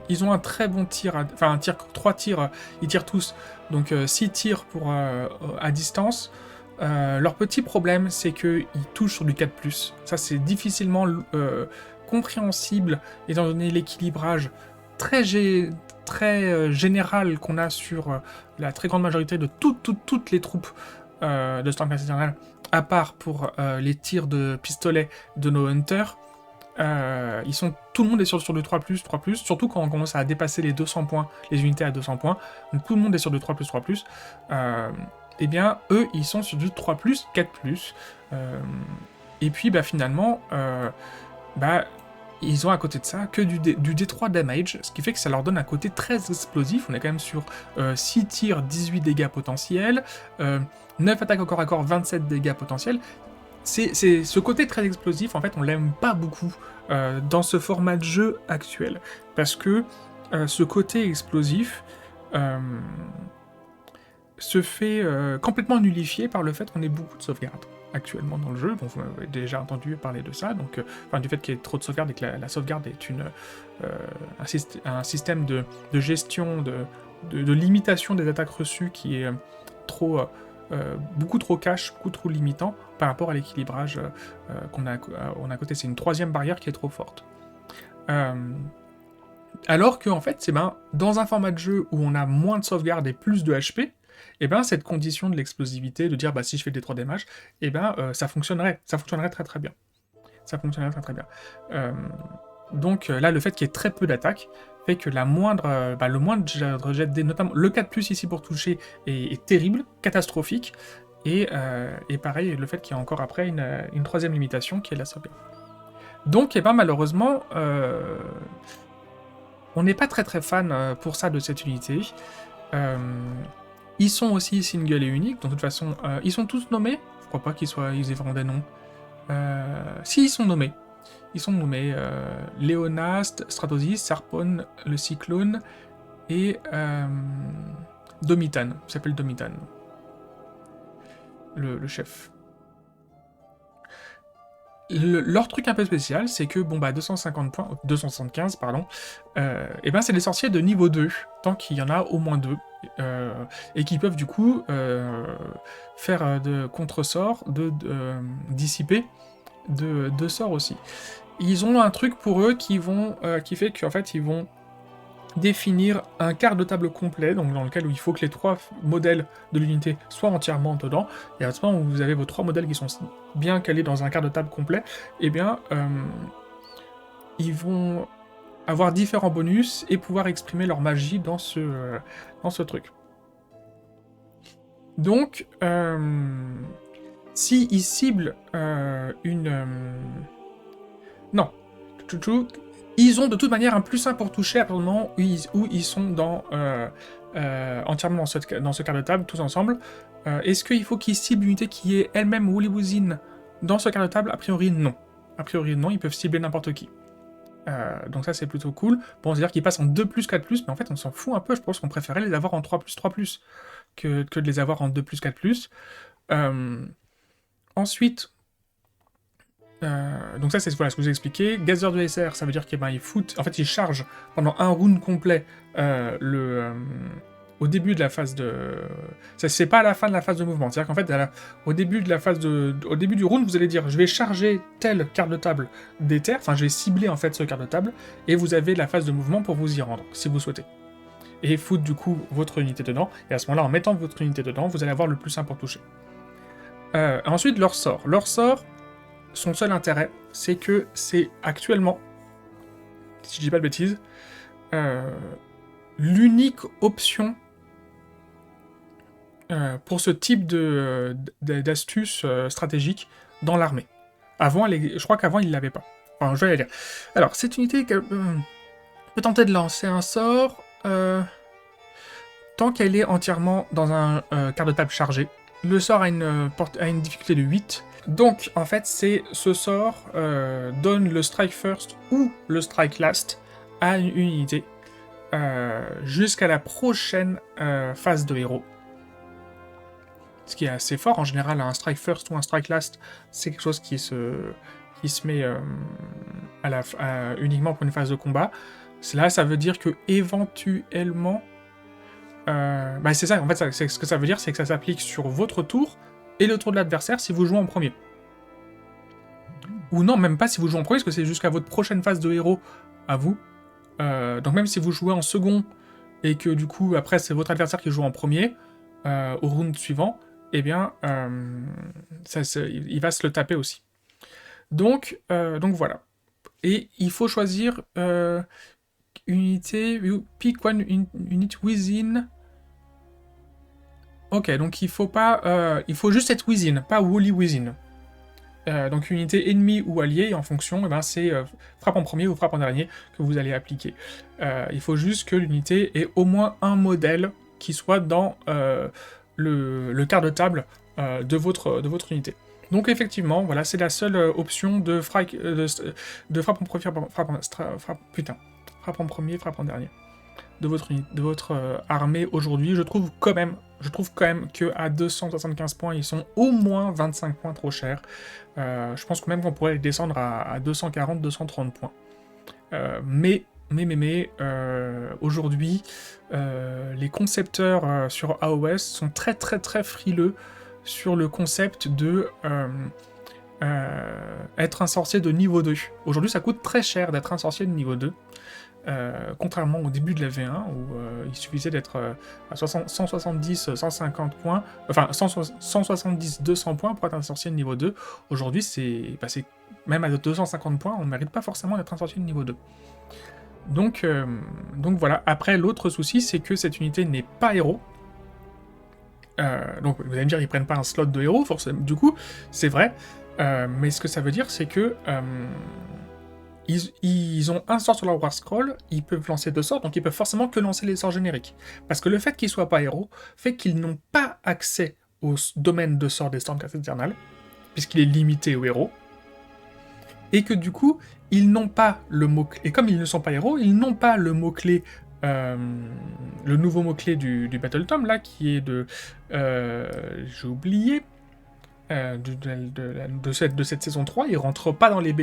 Ils ont un très bon tir, 3 tirs, ils tirent tous, donc 6 tirs à distance. Leur petit problème, c'est qu'ils touchent sur du 4+. Ça, c'est difficilement compréhensible, étant donné l'équilibrage très général qu'on a sur la très grande majorité de toutes les troupes de Stormcast Eternal, à part pour les tirs de pistolet de nos Hunters. Tout le monde est sur du 3+, 3+, surtout quand on commence à dépasser les 200 points, les unités à 200 points, donc tout le monde est sur du 3+, 3+, et bien, eux, ils sont sur du 3+, 4+, et puis, bah, finalement, bah, ils ont à côté de ça que du D3 damage, ce qui fait que ça leur donne un côté très explosif. On est quand même sur 6 tirs, 18 dégâts potentiels, 9 attaques au corps à corps, 27 dégâts potentiels. C'est ce côté très explosif, en fait, on l'aime pas beaucoup dans ce format de jeu actuel. Parce que ce côté explosif se fait complètement nullifier par le fait qu'on ait beaucoup de sauvegardes actuellement dans le jeu. Bon, vous avez déjà entendu parler de ça, donc du fait qu'il y ait trop de sauvegardes et que la sauvegarde est un système de gestion, de limitation des attaques reçues qui est beaucoup trop cash, beaucoup trop limitant par rapport à l'équilibrage qu'on a à côté. C'est une troisième barrière qui est trop forte. Alors que, en fait, c'est dans un format de jeu où on a moins de sauvegarde et plus de HP, et cette condition de l'explosivité, de dire si je fais des 3 damages, ça fonctionnerait très très bien. Ça fonctionnerait très très bien. Donc là, le fait qu'il y ait très peu d'attaques fait que le moindre jet de dés, notamment le 4+, ici pour toucher, est terrible, catastrophique, et pareil, le fait qu'il y ait encore après une troisième limitation qui est la sauvegarde. Donc, malheureusement, on n'est pas très très fan pour ça de cette unité. Ils sont aussi single et unique, donc de toute façon, ils sont tous nommés. Je crois pas qu'ils aient vraiment des noms. Si, ils sont nommés. Ils sont nommés Léonast, Stratosis, Sarpon, le Cyclone et Domitan. Il s'appelle Domitan. Le chef. Leur truc un peu spécial, c'est que, 250 points, 275, pardon, c'est des sorciers de niveau 2, tant qu'il y en a au moins 2, et qui peuvent du coup faire de contre-sorts, dissiper de sorts aussi. Ils ont un truc pour eux qui fait qu'en fait, ils vont définir un quart de table complet, donc dans lequel il faut que les 3 modèles de l'unité soient entièrement dedans, et à ce moment où vous avez vos 3 modèles qui sont bien calés dans un quart de table complet, ils vont avoir différents bonus et pouvoir exprimer leur magie dans ce truc. Donc, si ils ciblent non, ils ont de toute manière un +1 pour toucher à partir du moment où ils sont entièrement dans ce quart de table, tous ensemble. Est-ce qu'il faut qu'ils ciblent une unité qui est elle-même Woollywoozine dans ce quart de table? A priori, non. A priori, non, ils peuvent cibler n'importe qui. Donc ça, c'est plutôt cool. Bon, c'est-à-dire qu'ils passent en 2+, 4+, mais en fait, on s'en fout un peu. Je pense qu'on préférait les avoir en 3+, 3+, que de les avoir en 2+, 4+. Ensuite... donc ça, c'est ce que je vous ai expliqué. Gather de SR, ça veut dire qu'il charge pendant un round complet au début de la phase de... C'est pas à la fin de la phase de mouvement. C'est-à-dire qu'en fait, au début du round, vous allez dire, je vais charger telle carte de table des terres, enfin, je vais cibler en fait ce carte de table, et vous avez la phase de mouvement pour vous y rendre, si vous souhaitez. Et foutre du coup votre unité dedans, et à ce moment-là, en mettant votre unité dedans, vous allez avoir le +1 pour toucher. Ensuite, leur sort. Leur sort, son seul intérêt, c'est que c'est actuellement, si je dis pas de bêtises, l'unique option pour ce type d'astuce stratégique dans l'armée. Je crois qu'avant, il l'avait pas. Enfin, je vais aller dire. Alors, cette unité peut tenter de lancer un sort tant qu'elle est entièrement dans un quart de table chargé. Le sort a une difficulté de 8. Donc, en fait, ce sort donne le strike first ou le strike last à une unité jusqu'à la prochaine phase de héros. Ce qui est assez fort, en général, un strike first ou un strike last, c'est quelque chose qui se met uniquement pour une phase de combat. Là, ça veut dire que éventuellement... c'est ça, en fait, ce que ça veut dire, c'est que ça s'applique sur votre tour et le tour de l'adversaire si vous jouez en premier. Ou non, même pas si vous jouez en premier, parce que c'est jusqu'à votre prochaine phase de héros à vous. Donc même si vous jouez en second, et que du coup, après, c'est votre adversaire qui joue en premier, au round suivant, il va se le taper aussi. Donc voilà. Et il faut choisir unité, pick one unit within. Ok, donc il faut pas, il faut juste être within, pas wholly within. Donc unité ennemie ou alliée, et en fonction, c'est frappe en premier ou frappe en dernier que vous allez appliquer. Il faut juste que l'unité ait au moins un modèle qui soit dans le quart de table de votre unité. Donc effectivement, voilà, c'est la seule option de frappe en premier, frappe en premier, frappe en dernier de votre armée aujourd'hui. Je trouve quand même qu'à 275 points, ils sont au moins 25 points trop chers. Je pense que même qu'on pourrait les descendre à 240, 230 points. Mais aujourd'hui, les concepteurs sur AOS sont très très très frileux sur le concept de être un sorcier de niveau 2. Aujourd'hui, ça coûte très cher d'être un sorcier de niveau 2. Contrairement au début de la V1 où il suffisait d'être à 170, 150 points, enfin 170, 200 points pour être un sorcier de niveau 2. Aujourd'hui, c'est même à 250 points, on ne mérite pas forcément d'être un sorcier de niveau 2. Donc voilà. Après, l'autre souci, c'est que cette unité n'est pas héros. Donc vous allez me dire, ils prennent pas un slot de héros, forcément. Du coup, c'est vrai. Mais ce que ça veut dire, c'est que ils ont un sort sur leur War Scroll, ils peuvent lancer 2 sorts, donc ils peuvent forcément que lancer les sorts génériques. Parce que le fait qu'ils soient pas héros fait qu'ils n'ont pas accès au domaine de sort des Stormcast Eternal, puisqu'il est limité aux héros, et que du coup, ils n'ont pas le mot-clé. Et comme ils ne sont pas héros, ils n'ont pas le mot-clé, le nouveau mot-clé du Battle Tome, là, qui est de. J'ai oublié. De cette saison 3, ils rentrent pas dans les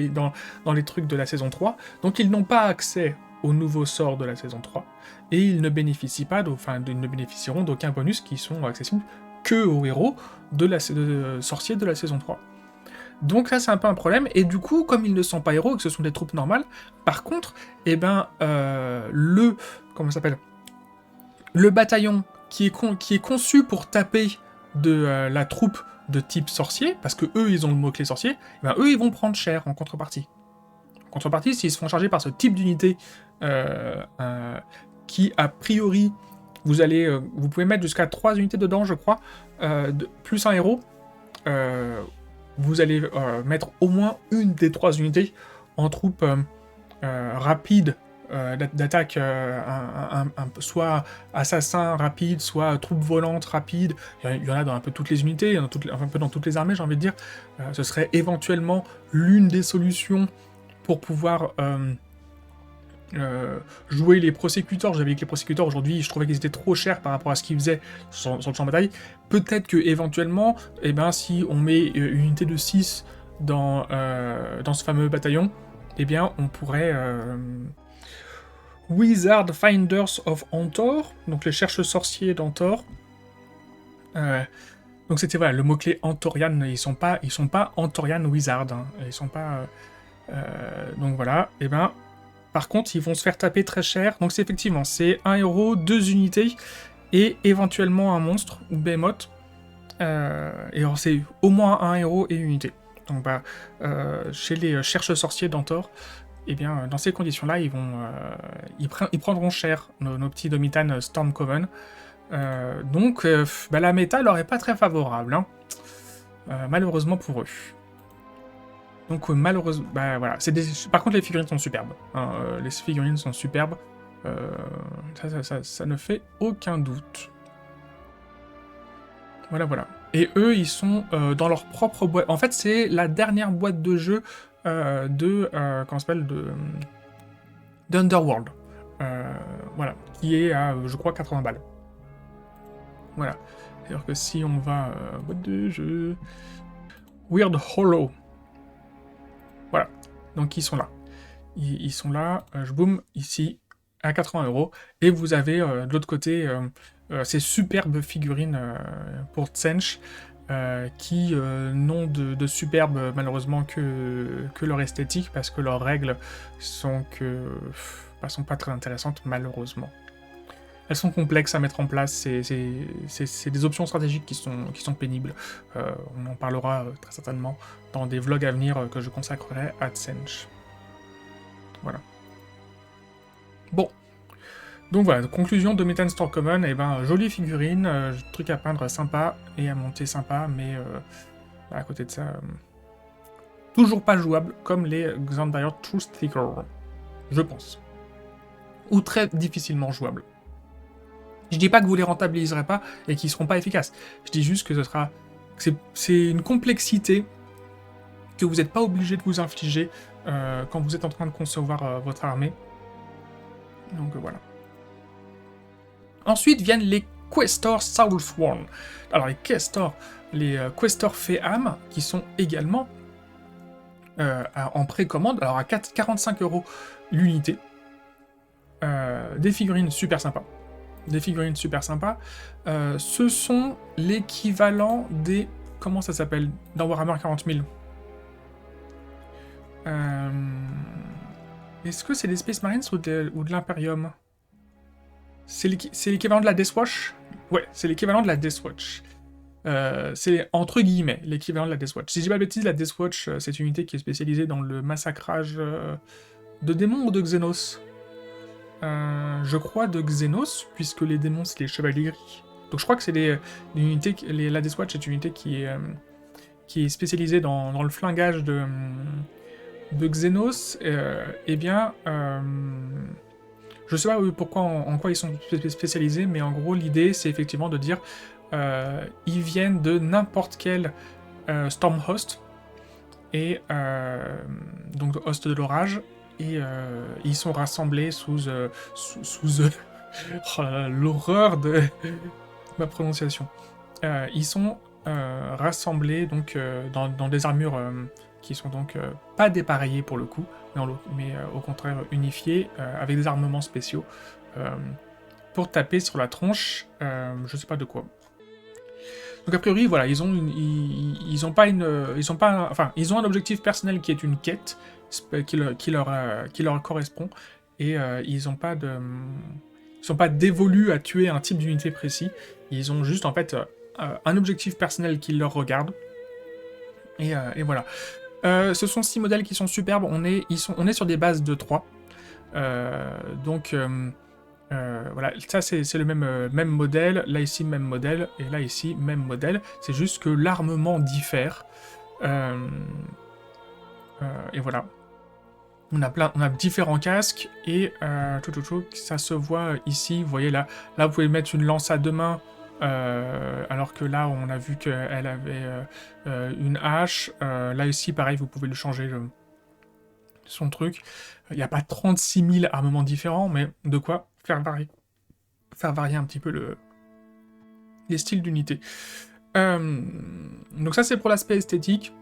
trucs de la saison 3, donc ils n'ont pas accès aux nouveaux sorts de la saison 3, et ils ne bénéficient pas, ils ne bénéficieront d'aucun bonus qui sont accessibles que aux héros de sorciers de la saison 3. Donc là c'est un peu un problème, et du coup, comme ils ne sont pas héros et que ce sont des troupes normales, par contre, comment ça s'appelle, le bataillon qui est conçu pour taper de la troupe de type sorcier, parce que eux ils ont le mot-clé sorcier, eux ils vont prendre cher en contrepartie. En contrepartie, s'ils se font charger par ce type d'unité qui a priori vous pouvez mettre jusqu'à 3 unités dedans, je crois, plus un héros, vous allez mettre au moins une des 3 unités en troupe rapide d'attaque, soit assassin rapide, soit troupe volante rapide. Il y en a dans un peu toutes les unités, un peu dans toutes les armées, j'ai envie de dire. Ce serait éventuellement l'une des solutions pour pouvoir jouer les prosécuteurs. J'avais que les prosécuteurs aujourd'hui, je trouvais qu'ils étaient trop chers par rapport à ce qu'ils faisaient sur le champ de bataille. Peut-être que éventuellement, si on met une unité de 6 dans ce fameux bataillon, on pourrait Wizard Finders of Antor, donc les chercheurs sorciers d'Antor. Donc c'était le mot-clé Antorian, ils sont pas Antorian Wizard, hein, ils sont pas... donc voilà, par contre ils vont se faire taper très cher, donc c'est effectivement, c'est un héros, 2 unités, et éventuellement un monstre, ou Behemoth, et alors c'est au moins un héros et une unité. Donc chez les chercheurs sorciers d'Antor, dans ces conditions-là, ils prendront cher, nos petits Domitan Stormcoven. Donc, la méta leur est pas très favorable, hein. Malheureusement pour eux. Donc, malheureusement, voilà. Par contre, les figurines sont superbes, hein. Les figurines sont superbes. Ça ne fait aucun doute. Voilà. Et eux, ils sont dans leur propre boîte. En fait, c'est la dernière boîte de jeu d'Underworld. Voilà, qui est à, je crois, 80 balles. Voilà. C'est-à-dire que si on va... boîte de jeu... Weird Hollow. Voilà. Donc ils sont là. Ils sont là, je boum, ici, à 80€. Et vous avez, de l'autre côté, ces superbes figurines pour Tsench, qui n'ont de superbes, malheureusement, que leur esthétique, parce que leurs règles sont pas très intéressantes, malheureusement. Elles sont complexes à mettre en place, c'est des options stratégiques qui sont pénibles. On en parlera très certainement dans des vlogs à venir que je consacrerai à Tsench. Voilà. Bon. Donc voilà, conclusion de Metal Store Common, et ben jolie figurine, truc à peindre sympa et à monter sympa, mais à côté de ça, toujours pas jouable comme les Xandire True Sticker, je pense. Ou très difficilement jouable. Je dis pas que vous les rentabiliserez pas et qu'ils seront pas efficaces. Je dis juste que ce sera... C'est une complexité que vous n'êtes pas obligé de vous infliger quand vous êtes en train de concevoir votre armée. Donc voilà. Ensuite viennent les Questors Soulsworn. Alors les Questors Féam, qui sont également en précommande, alors à 45 € l'unité. Des figurines super sympas. Ce sont l'équivalent des... Comment ça s'appelle dans Warhammer 40 000 Est-ce que c'est des Space Marines ou de l'Imperium? C'est l'équivalent de la Deathwatch? Ouais, c'est l'équivalent de la Deathwatch. C'est entre guillemets l'équivalent de la Deathwatch. Si je dis pas de bêtises, la Deathwatch, c'est une unité qui est spécialisée dans le massacrage de démons ou de Xenos. Je crois de Xenos, puisque les démons c'est les chevaliers gris. Donc je crois que c'est une unité, la Deathwatch est une unité qui est spécialisée dans le flingage de Xenos. Eh bien, je sais pas pourquoi, en quoi ils sont spécialisés, mais en gros l'idée c'est effectivement de dire ils viennent de n'importe quel Stormhost, et donc host de l'orage, et ils sont rassemblés sous oh là là, l'horreur de ma prononciation. Ils sont rassemblés donc dans des armures qui sont donc pas dépareillées pour le coup, mais au contraire unifiées avec des armements spéciaux pour taper sur la tronche, je sais pas de quoi. Donc a priori, voilà, ils ont un objectif personnel qui est une quête qui leur correspond, et ils sont pas dévolus à tuer un type d'unité précis. Ils ont juste en fait un objectif personnel qui leur regarde. Et voilà. Ce sont 6 modèles qui sont superbes. On est sur des bases de 3. Voilà, ça c'est le même modèle, là ici même modèle, et là ici même modèle, c'est juste que l'armement diffère, et voilà. On a différents casques, et ça se voit ici, vous voyez là vous pouvez mettre une lance à 2 mains, alors que là on a vu qu'elle avait une hache, là ici pareil vous pouvez le changer, son truc. Il n'y a pas 36 000 armements différents, mais de quoi faire varier un petit peu les styles d'unité. Donc ça c'est pour l'aspect esthétique.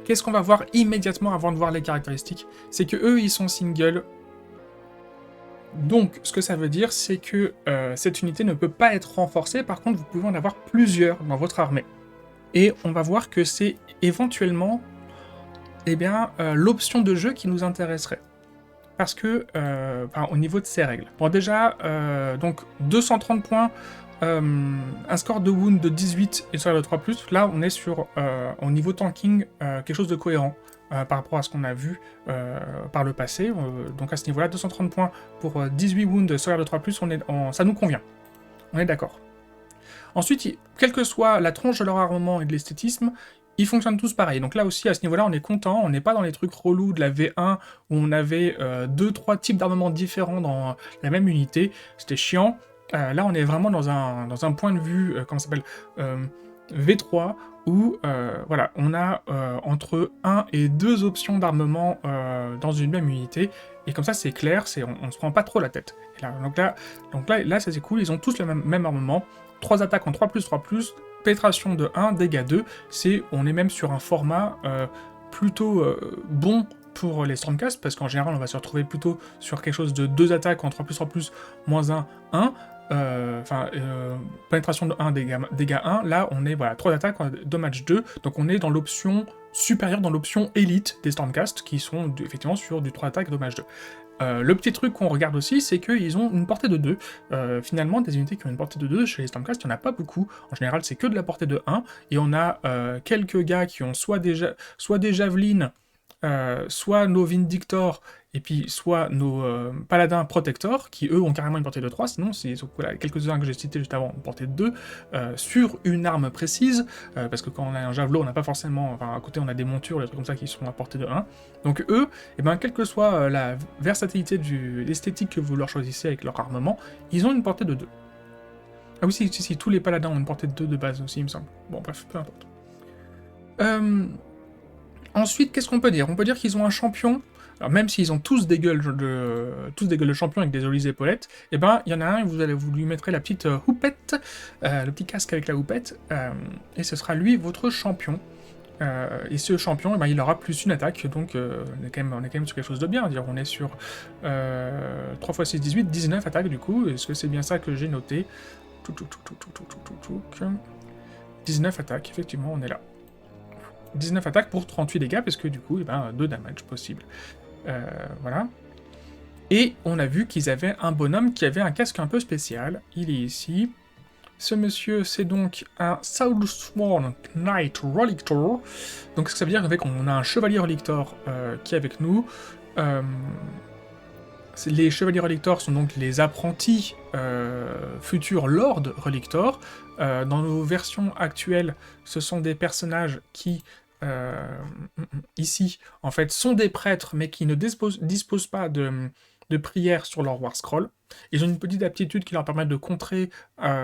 Qu'est-ce qu'on va voir immédiatement avant de voir les caractéristiques? C'est que eux ils sont single. Donc ce que ça veut dire, c'est que cette unité ne peut pas être renforcée, par contre vous pouvez en avoir plusieurs dans votre armée. Et on va voir que c'est éventuellement l'option de jeu qui nous intéresserait. Parce que, au niveau de ces règles. Bon, déjà, donc 230 points, un score de wound de 18 et sur de 3+, là on est sur, au niveau tanking, quelque chose de cohérent par rapport à ce qu'on a vu par le passé. Donc à ce niveau-là, 230 points pour 18 wounds sur de 3+, ça nous convient. On est d'accord. Ensuite, quelle que soit la tronche de leur armement et de l'esthétisme, ils fonctionnent tous pareil. Donc là aussi, à ce niveau-là, on est content. On n'est pas dans les trucs relous de la V1 où on avait 2-3 types d'armements différents dans la même unité. C'était chiant. Là, on est vraiment dans un point de vue, comment ça s'appelle, V3, où voilà, on a entre 1 et 2 options d'armement dans une même unité. Et comme ça, c'est clair, on se prend pas trop la tête. Et donc là, ça c'est cool. Ils ont tous le même armement. 3 attaques en 3+, pénétration de 1, dégâts 2, on est même sur un format plutôt bon pour les Stormcast, parce qu'en général on va se retrouver plutôt sur quelque chose de 2 attaques en 3+, moins 1, 1, pénétration de 1, dégâts 1, là on est, voilà, 3 attaques, dommage 2, donc on est dans l'option supérieure, dans l'option élite des Stormcast, qui sont effectivement sur du 3 attaques, dommage 2. Le petit truc qu'on regarde aussi, c'est qu'ils ont une portée de 2. Finalement, des unités qui ont une portée de 2, chez les Stormcast, il n'y en a pas beaucoup. En général, c'est que de la portée de 1, et on a quelques gars qui ont soit des javelines, soit nos Vindictors, et puis soit nos Paladins Protectors, qui eux ont carrément une portée de 3, sinon c'est voilà, quelques-uns que j'ai cités juste avant, une portée de 2, sur une arme précise, parce que quand on a un javelot, on n'a pas forcément, enfin à côté on a des montures, des trucs comme ça qui sont à portée de 1, donc eux, et ben, quelle que soit la versatilité l'esthétique que vous leur choisissez avec leur armement, ils ont une portée de 2. Ah oui, si, tous les paladins ont une portée de 2 de base aussi, il me semble. Bon, bref, peu importe. Ensuite, qu'est-ce qu'on peut dire? On peut dire qu'ils ont un champion. Alors, même s'ils ont tous des gueules de champion avec des jolies épaulettes, eh ben, il y en a un, vous lui mettrez la petite houppette, le petit casque avec la houppette, et ce sera lui, votre champion. Et ce champion, eh ben, il aura plus une attaque, donc on est quand même sur quelque chose de bien. Dire, on est sur 3 x 6, 18, 19 attaques du coup. Est-ce que c'est bien ça que j'ai noté? 19 attaques, effectivement, on est là. 19 attaques pour 38 dégâts, parce que du coup, eh ben, 2 damage possible. Voilà. Et on a vu qu'ils avaient un bonhomme qui avait un casque un peu spécial. Il est ici. Ce monsieur, c'est donc un Soulsworn Knight Relictor. Donc ça veut dire qu'on a un chevalier Relictor qui est avec nous. Les chevaliers Relictor sont donc les apprentis futurs Lord Relictor. Dans nos versions actuelles, ce sont des personnages qui, ici, en fait, sont des prêtres, mais qui ne disposent pas de prières sur leur War Scroll. Ils ont une petite aptitude qui leur permet de contrer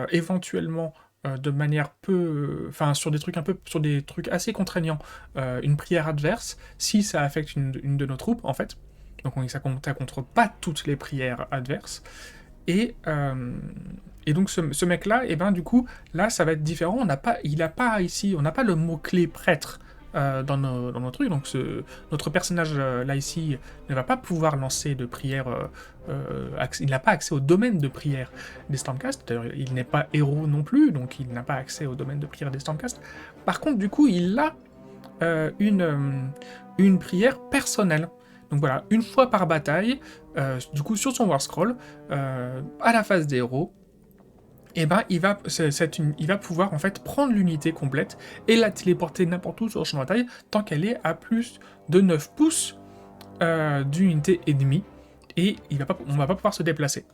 éventuellement de manière peu... Enfin, sur des trucs assez contraignants, une prière adverse, si ça affecte une de nos troupes, en fait. Donc ça contre pas toutes les prières adverses. Et donc ce mec-là, et ben du coup, là ça va être différent. On n'a pas le mot-clé prêtre dans nos trucs. Donc notre personnage là ici ne va pas pouvoir lancer de prière. Il n'a pas accès au domaine de prière des Stormcast. D'ailleurs, il n'est pas héros non plus, donc il n'a pas accès au domaine de prière des Stormcast. Par contre, du coup, il a une prière personnelle. Donc voilà, une fois par bataille, du coup sur son War Scroll, à la phase des héros, et ben il va pouvoir en fait prendre l'unité complète et la téléporter n'importe où sur le champ de bataille tant qu'elle est à plus de 9 pouces d'unité ennemie, et on va pas pouvoir se déplacer.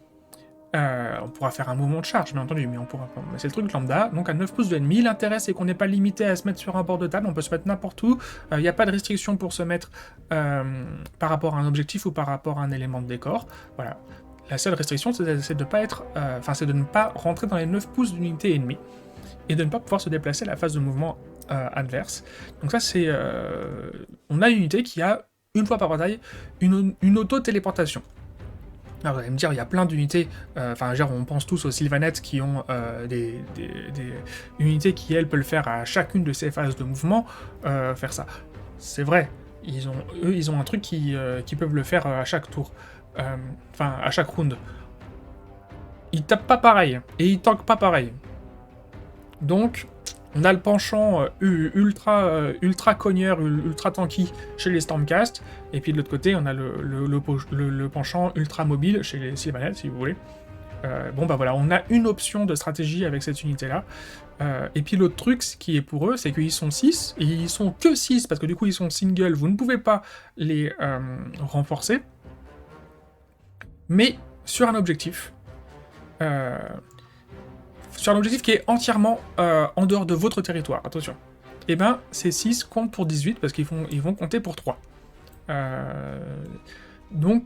On pourra faire un mouvement de charge, bien entendu, mais on pourra pas. Mais c'est le truc lambda, donc à 9 pouces de l'ennemi. L'intérêt, c'est qu'on n'est pas limité à se mettre sur un bord de table, on peut se mettre n'importe où. Il n'y a pas de restriction pour se mettre par rapport à un objectif ou par rapport à un élément de décor. Voilà. La seule restriction, c'est de pas être, c'est de ne pas rentrer dans les 9 pouces d'unité ennemie et de ne pas pouvoir se déplacer à la phase de mouvement adverse. Donc ça, c'est... on a une unité qui a, une fois par bataille, une auto-téléportation. Alors vous allez me dire, il y a plein d'unités, on pense tous aux Sylvanettes qui ont des unités qui, elles, peuvent le faire à chacune de ces phases de mouvement, faire ça. C'est vrai, ils ont un truc qui peuvent le faire à chaque tour, à chaque round. Ils tapent pas pareil, et ils tankent pas pareil. Donc, on a le penchant ultra cogneur, ultra tanky chez les Stormcast, et puis de l'autre côté, on a le penchant ultra mobile chez les Sylvanettes, si vous voulez. Voilà, on a une option de stratégie avec cette unité-là. Et puis l'autre truc qui est pour eux, c'est qu'ils sont 6, et ils sont que 6, parce que du coup ils sont single, vous ne pouvez pas les renforcer. Mais sur un objectif... sur un objectif qui est entièrement en dehors de votre territoire, attention. Et ben, ces 6 comptent pour 18, parce qu'ils vont compter pour 3. Donc,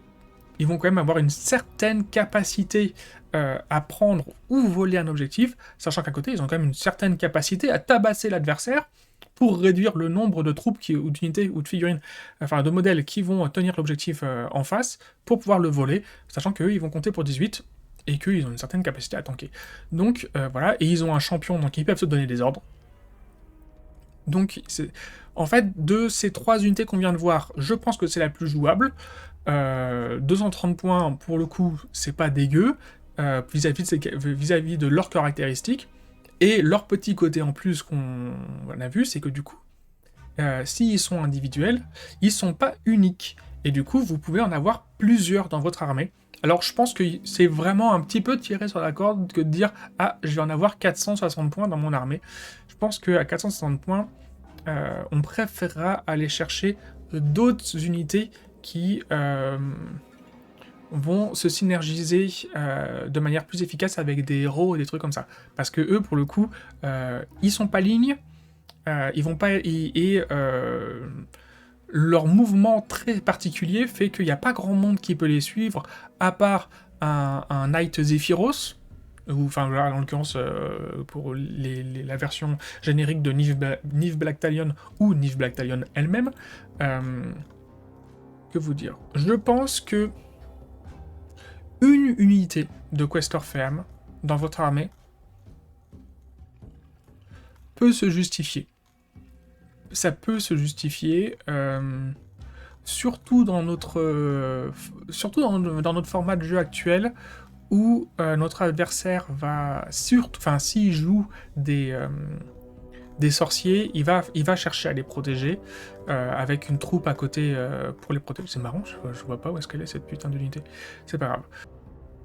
ils vont quand même avoir une certaine capacité à prendre ou voler un objectif, sachant qu'à côté, ils ont quand même une certaine capacité à tabasser l'adversaire pour réduire le nombre de troupes ou d'unités ou de figurines, de modèles qui vont tenir l'objectif en face pour pouvoir le voler, sachant qu'eux, ils vont compter pour 18, et qu'ils ont une certaine capacité à tanker. Donc, voilà, et ils ont un champion, donc ils peuvent se donner des ordres. Donc, en fait, de ces 3 unités qu'on vient de voir, je pense que c'est la plus jouable. 230 points, pour le coup, c'est pas dégueu, vis-à-vis de leurs caractéristiques, et leur petit côté en plus qu'on a vu, c'est que du coup, s'ils sont individuels, ils sont pas uniques, et du coup, vous pouvez en avoir plusieurs dans votre armée. Alors je pense que c'est vraiment un petit peu tiré sur la corde que de dire « Ah, je vais en avoir 460 points dans mon armée ». Je pense qu'à 460 points, on préférera aller chercher d'autres unités qui vont se synergiser de manière plus efficace avec des héros et des trucs comme ça. Parce que eux, pour le coup, ils sont pas lignes, ils vont pas... leur mouvement très particulier fait qu'il n'y a pas grand monde qui peut les suivre, à part un Knight Zephyros, ou enfin là, en l'occurrence pour la version générique de Niv Black-Talion ou Niv Black-Talion elle-même. Que vous dire? Je pense que une unité de Questor Ferme dans votre armée peut se justifier. Ça peut se justifier, surtout dans notre format de jeu actuel, où notre adversaire va, s'il joue des sorciers, il va chercher à les protéger, avec une troupe à côté pour les protéger. C'est marrant, je vois pas où est-ce qu'elle est cette putain d'unité. C'est pas grave.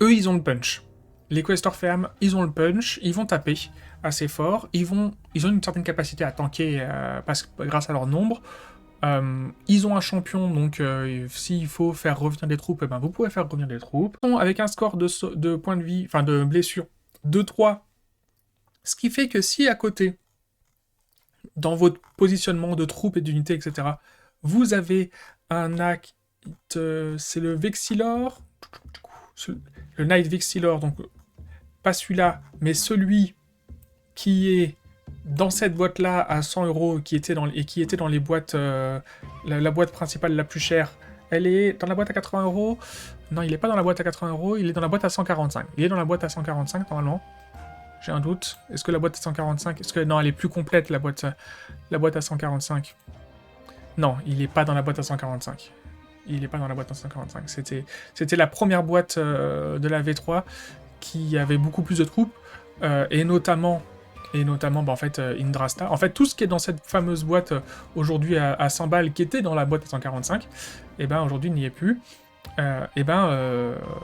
Eux, ils ont le punch. Les Questor Fermes, ils ont le punch, ils vont taper assez fort, ils ont une certaine capacité à tanker grâce à leur nombre. Ils ont un champion, donc s'il faut faire revenir des troupes, eh ben, vous pouvez faire revenir des troupes. Avec un score de points de vie, enfin de blessure, 2-3. Ce qui fait que si à côté, dans votre positionnement de troupes et d'unités, etc., vous avez un acte, c'est le Vexilor, le Knight Vexilor, donc pas celui-là, mais celui qui est dans cette boîte-là à 100 €, qui était dans les boîtes, la boîte principale la plus chère. Elle est dans la boîte à 80 €. Non, il est pas dans la boîte à 80 €, il est dans la boîte à 145. Il est dans la boîte à 145 normalement. J'ai un doute. Est-ce que la boîte à 145... Non, elle est plus complète, la boîte à 145. Non, il est pas dans la boîte à 145. Il est pas dans la boîte à 145. C'était la première boîte de la V3 qui avait beaucoup plus de troupes, et notamment bah, en fait, Indrasta. En fait, tout ce qui est dans cette fameuse boîte aujourd'hui à 100 balles, qui était dans la boîte à 145, et ben aujourd'hui n'y est plus.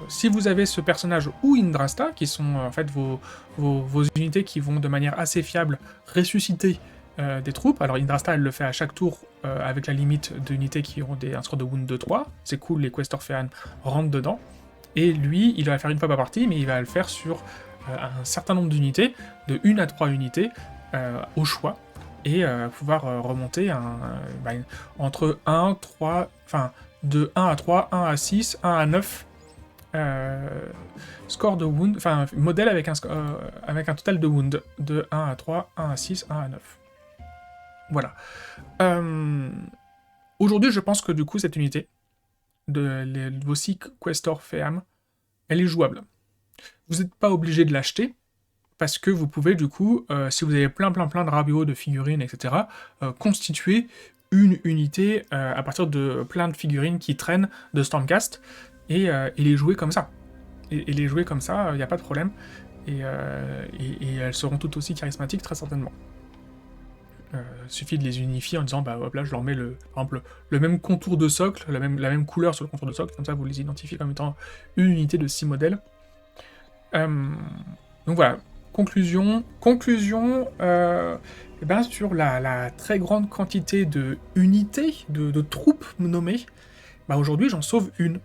Si vous avez ce personnage ou Indrasta, qui sont en fait vos unités qui vont de manière assez fiable ressusciter des troupes. Alors Indrasta, elle le fait à chaque tour avec la limite d'unités qui ont un score de wound de 3. C'est cool, les Questor Ferme rentrent dedans. Et lui, il va le faire une fois par partie, mais il va le faire sur un certain nombre d'unités, de 1 à 3 unités, au choix, et pouvoir remonter entre 1, 3, enfin, de 1 à 3, 1 à 6, 1 à 9, score de wound, enfin, modèle avec un total de wound, de 1 à 3, 1 à 6, 1 à 9. Voilà. Aujourd'hui, je pense que du coup, cette unité, de vos 6 Questor Ferme, elle est jouable. Vous n'êtes pas obligé de l'acheter, parce que vous pouvez du coup, si vous avez plein de rabios, de figurines, etc., constituer une unité à partir de plein de figurines qui traînent de Stormcast, et les jouer comme ça. Et les jouer comme ça, il n'y a pas de problème, et elles seront toutes aussi charismatiques, très certainement. Suffit de les unifier en disant, bah hop là, je leur mets par exemple, le même contour de socle, la même couleur sur le contour de socle, comme ça vous les identifiez comme étant une unité de 6 modèles. Donc voilà, conclusion, sur la très grande quantité de unités, de troupes nommées, bah aujourd'hui j'en sauve une.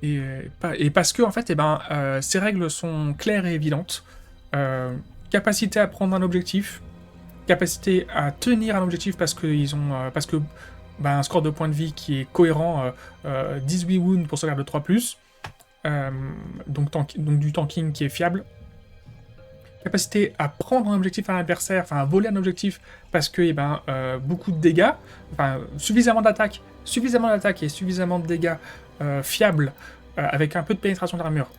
Et parce que en fait, ces règles sont claires et évidentes. Capacité à prendre un objectif, capacité à tenir un objectif parce que un score de points de vie qui est cohérent, 18 wounds pour sauvegarde de 3+, donc du tanking qui est fiable. Capacité à prendre un objectif à l'adversaire, enfin à voler un objectif parce que beaucoup de dégâts, enfin suffisamment d'attaque et suffisamment de dégâts fiables avec un peu de pénétration d'armure.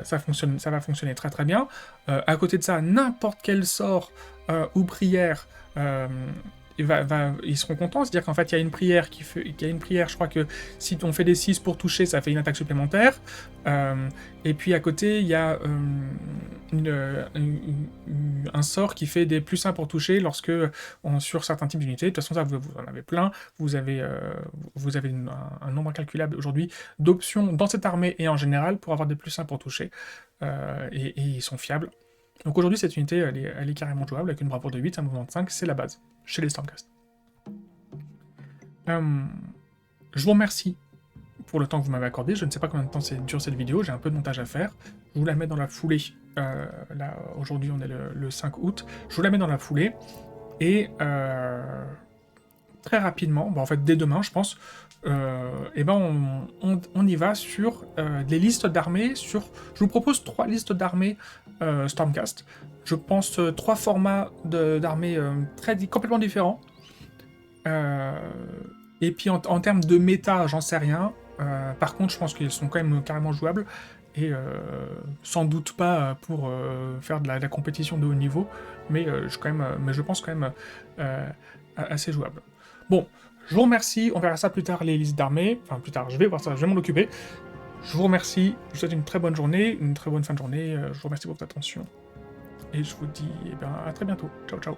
Ça va fonctionner très très bien. À côté de ça, n'importe quel sort ou prière, ils seront contents. C'est-à-dire qu'en fait, il y a une prière je crois que si on fait des 6 pour toucher, ça fait une attaque supplémentaire. Et puis à côté, il y a un sort qui fait des +1 pour toucher sur certains types d'unités. De toute façon, ça, vous en avez plein. Vous avez un nombre incalculable aujourd'hui d'options dans cette armée et en général pour avoir des +1 pour toucher. Et ils sont fiables. Donc aujourd'hui, cette unité, elle est carrément jouable, avec une bravoure de 8, un mouvement de 5, c'est la base, chez les Stormcast. Je vous remercie pour le temps que vous m'avez accordé. Je ne sais pas combien de temps dure cette vidéo, j'ai un peu de montage à faire. Je vous la mets dans la foulée. Là, aujourd'hui, on est le 5 août. Je vous la mets dans la foulée. Et très rapidement, en fait dès demain, je pense, on y va sur les listes d'armées. Je vous propose 3 listes d'armées Stormcast. Je pense 3 formats d'armées complètement différents. Et puis en termes de méta, j'en sais rien. Par contre, je pense qu'ils sont quand même carrément jouables. Et sans doute pas pour faire de la compétition de haut niveau, mais je pense quand même assez jouable. Bon, je vous remercie, on verra ça plus tard, les listes d'armées. Enfin, plus tard, je vais voir ça, je vais m'en occuper. Je vous remercie, je vous souhaite une très bonne journée, une très bonne fin de journée. Je vous remercie pour votre attention. Et je vous dis à très bientôt. Ciao, ciao.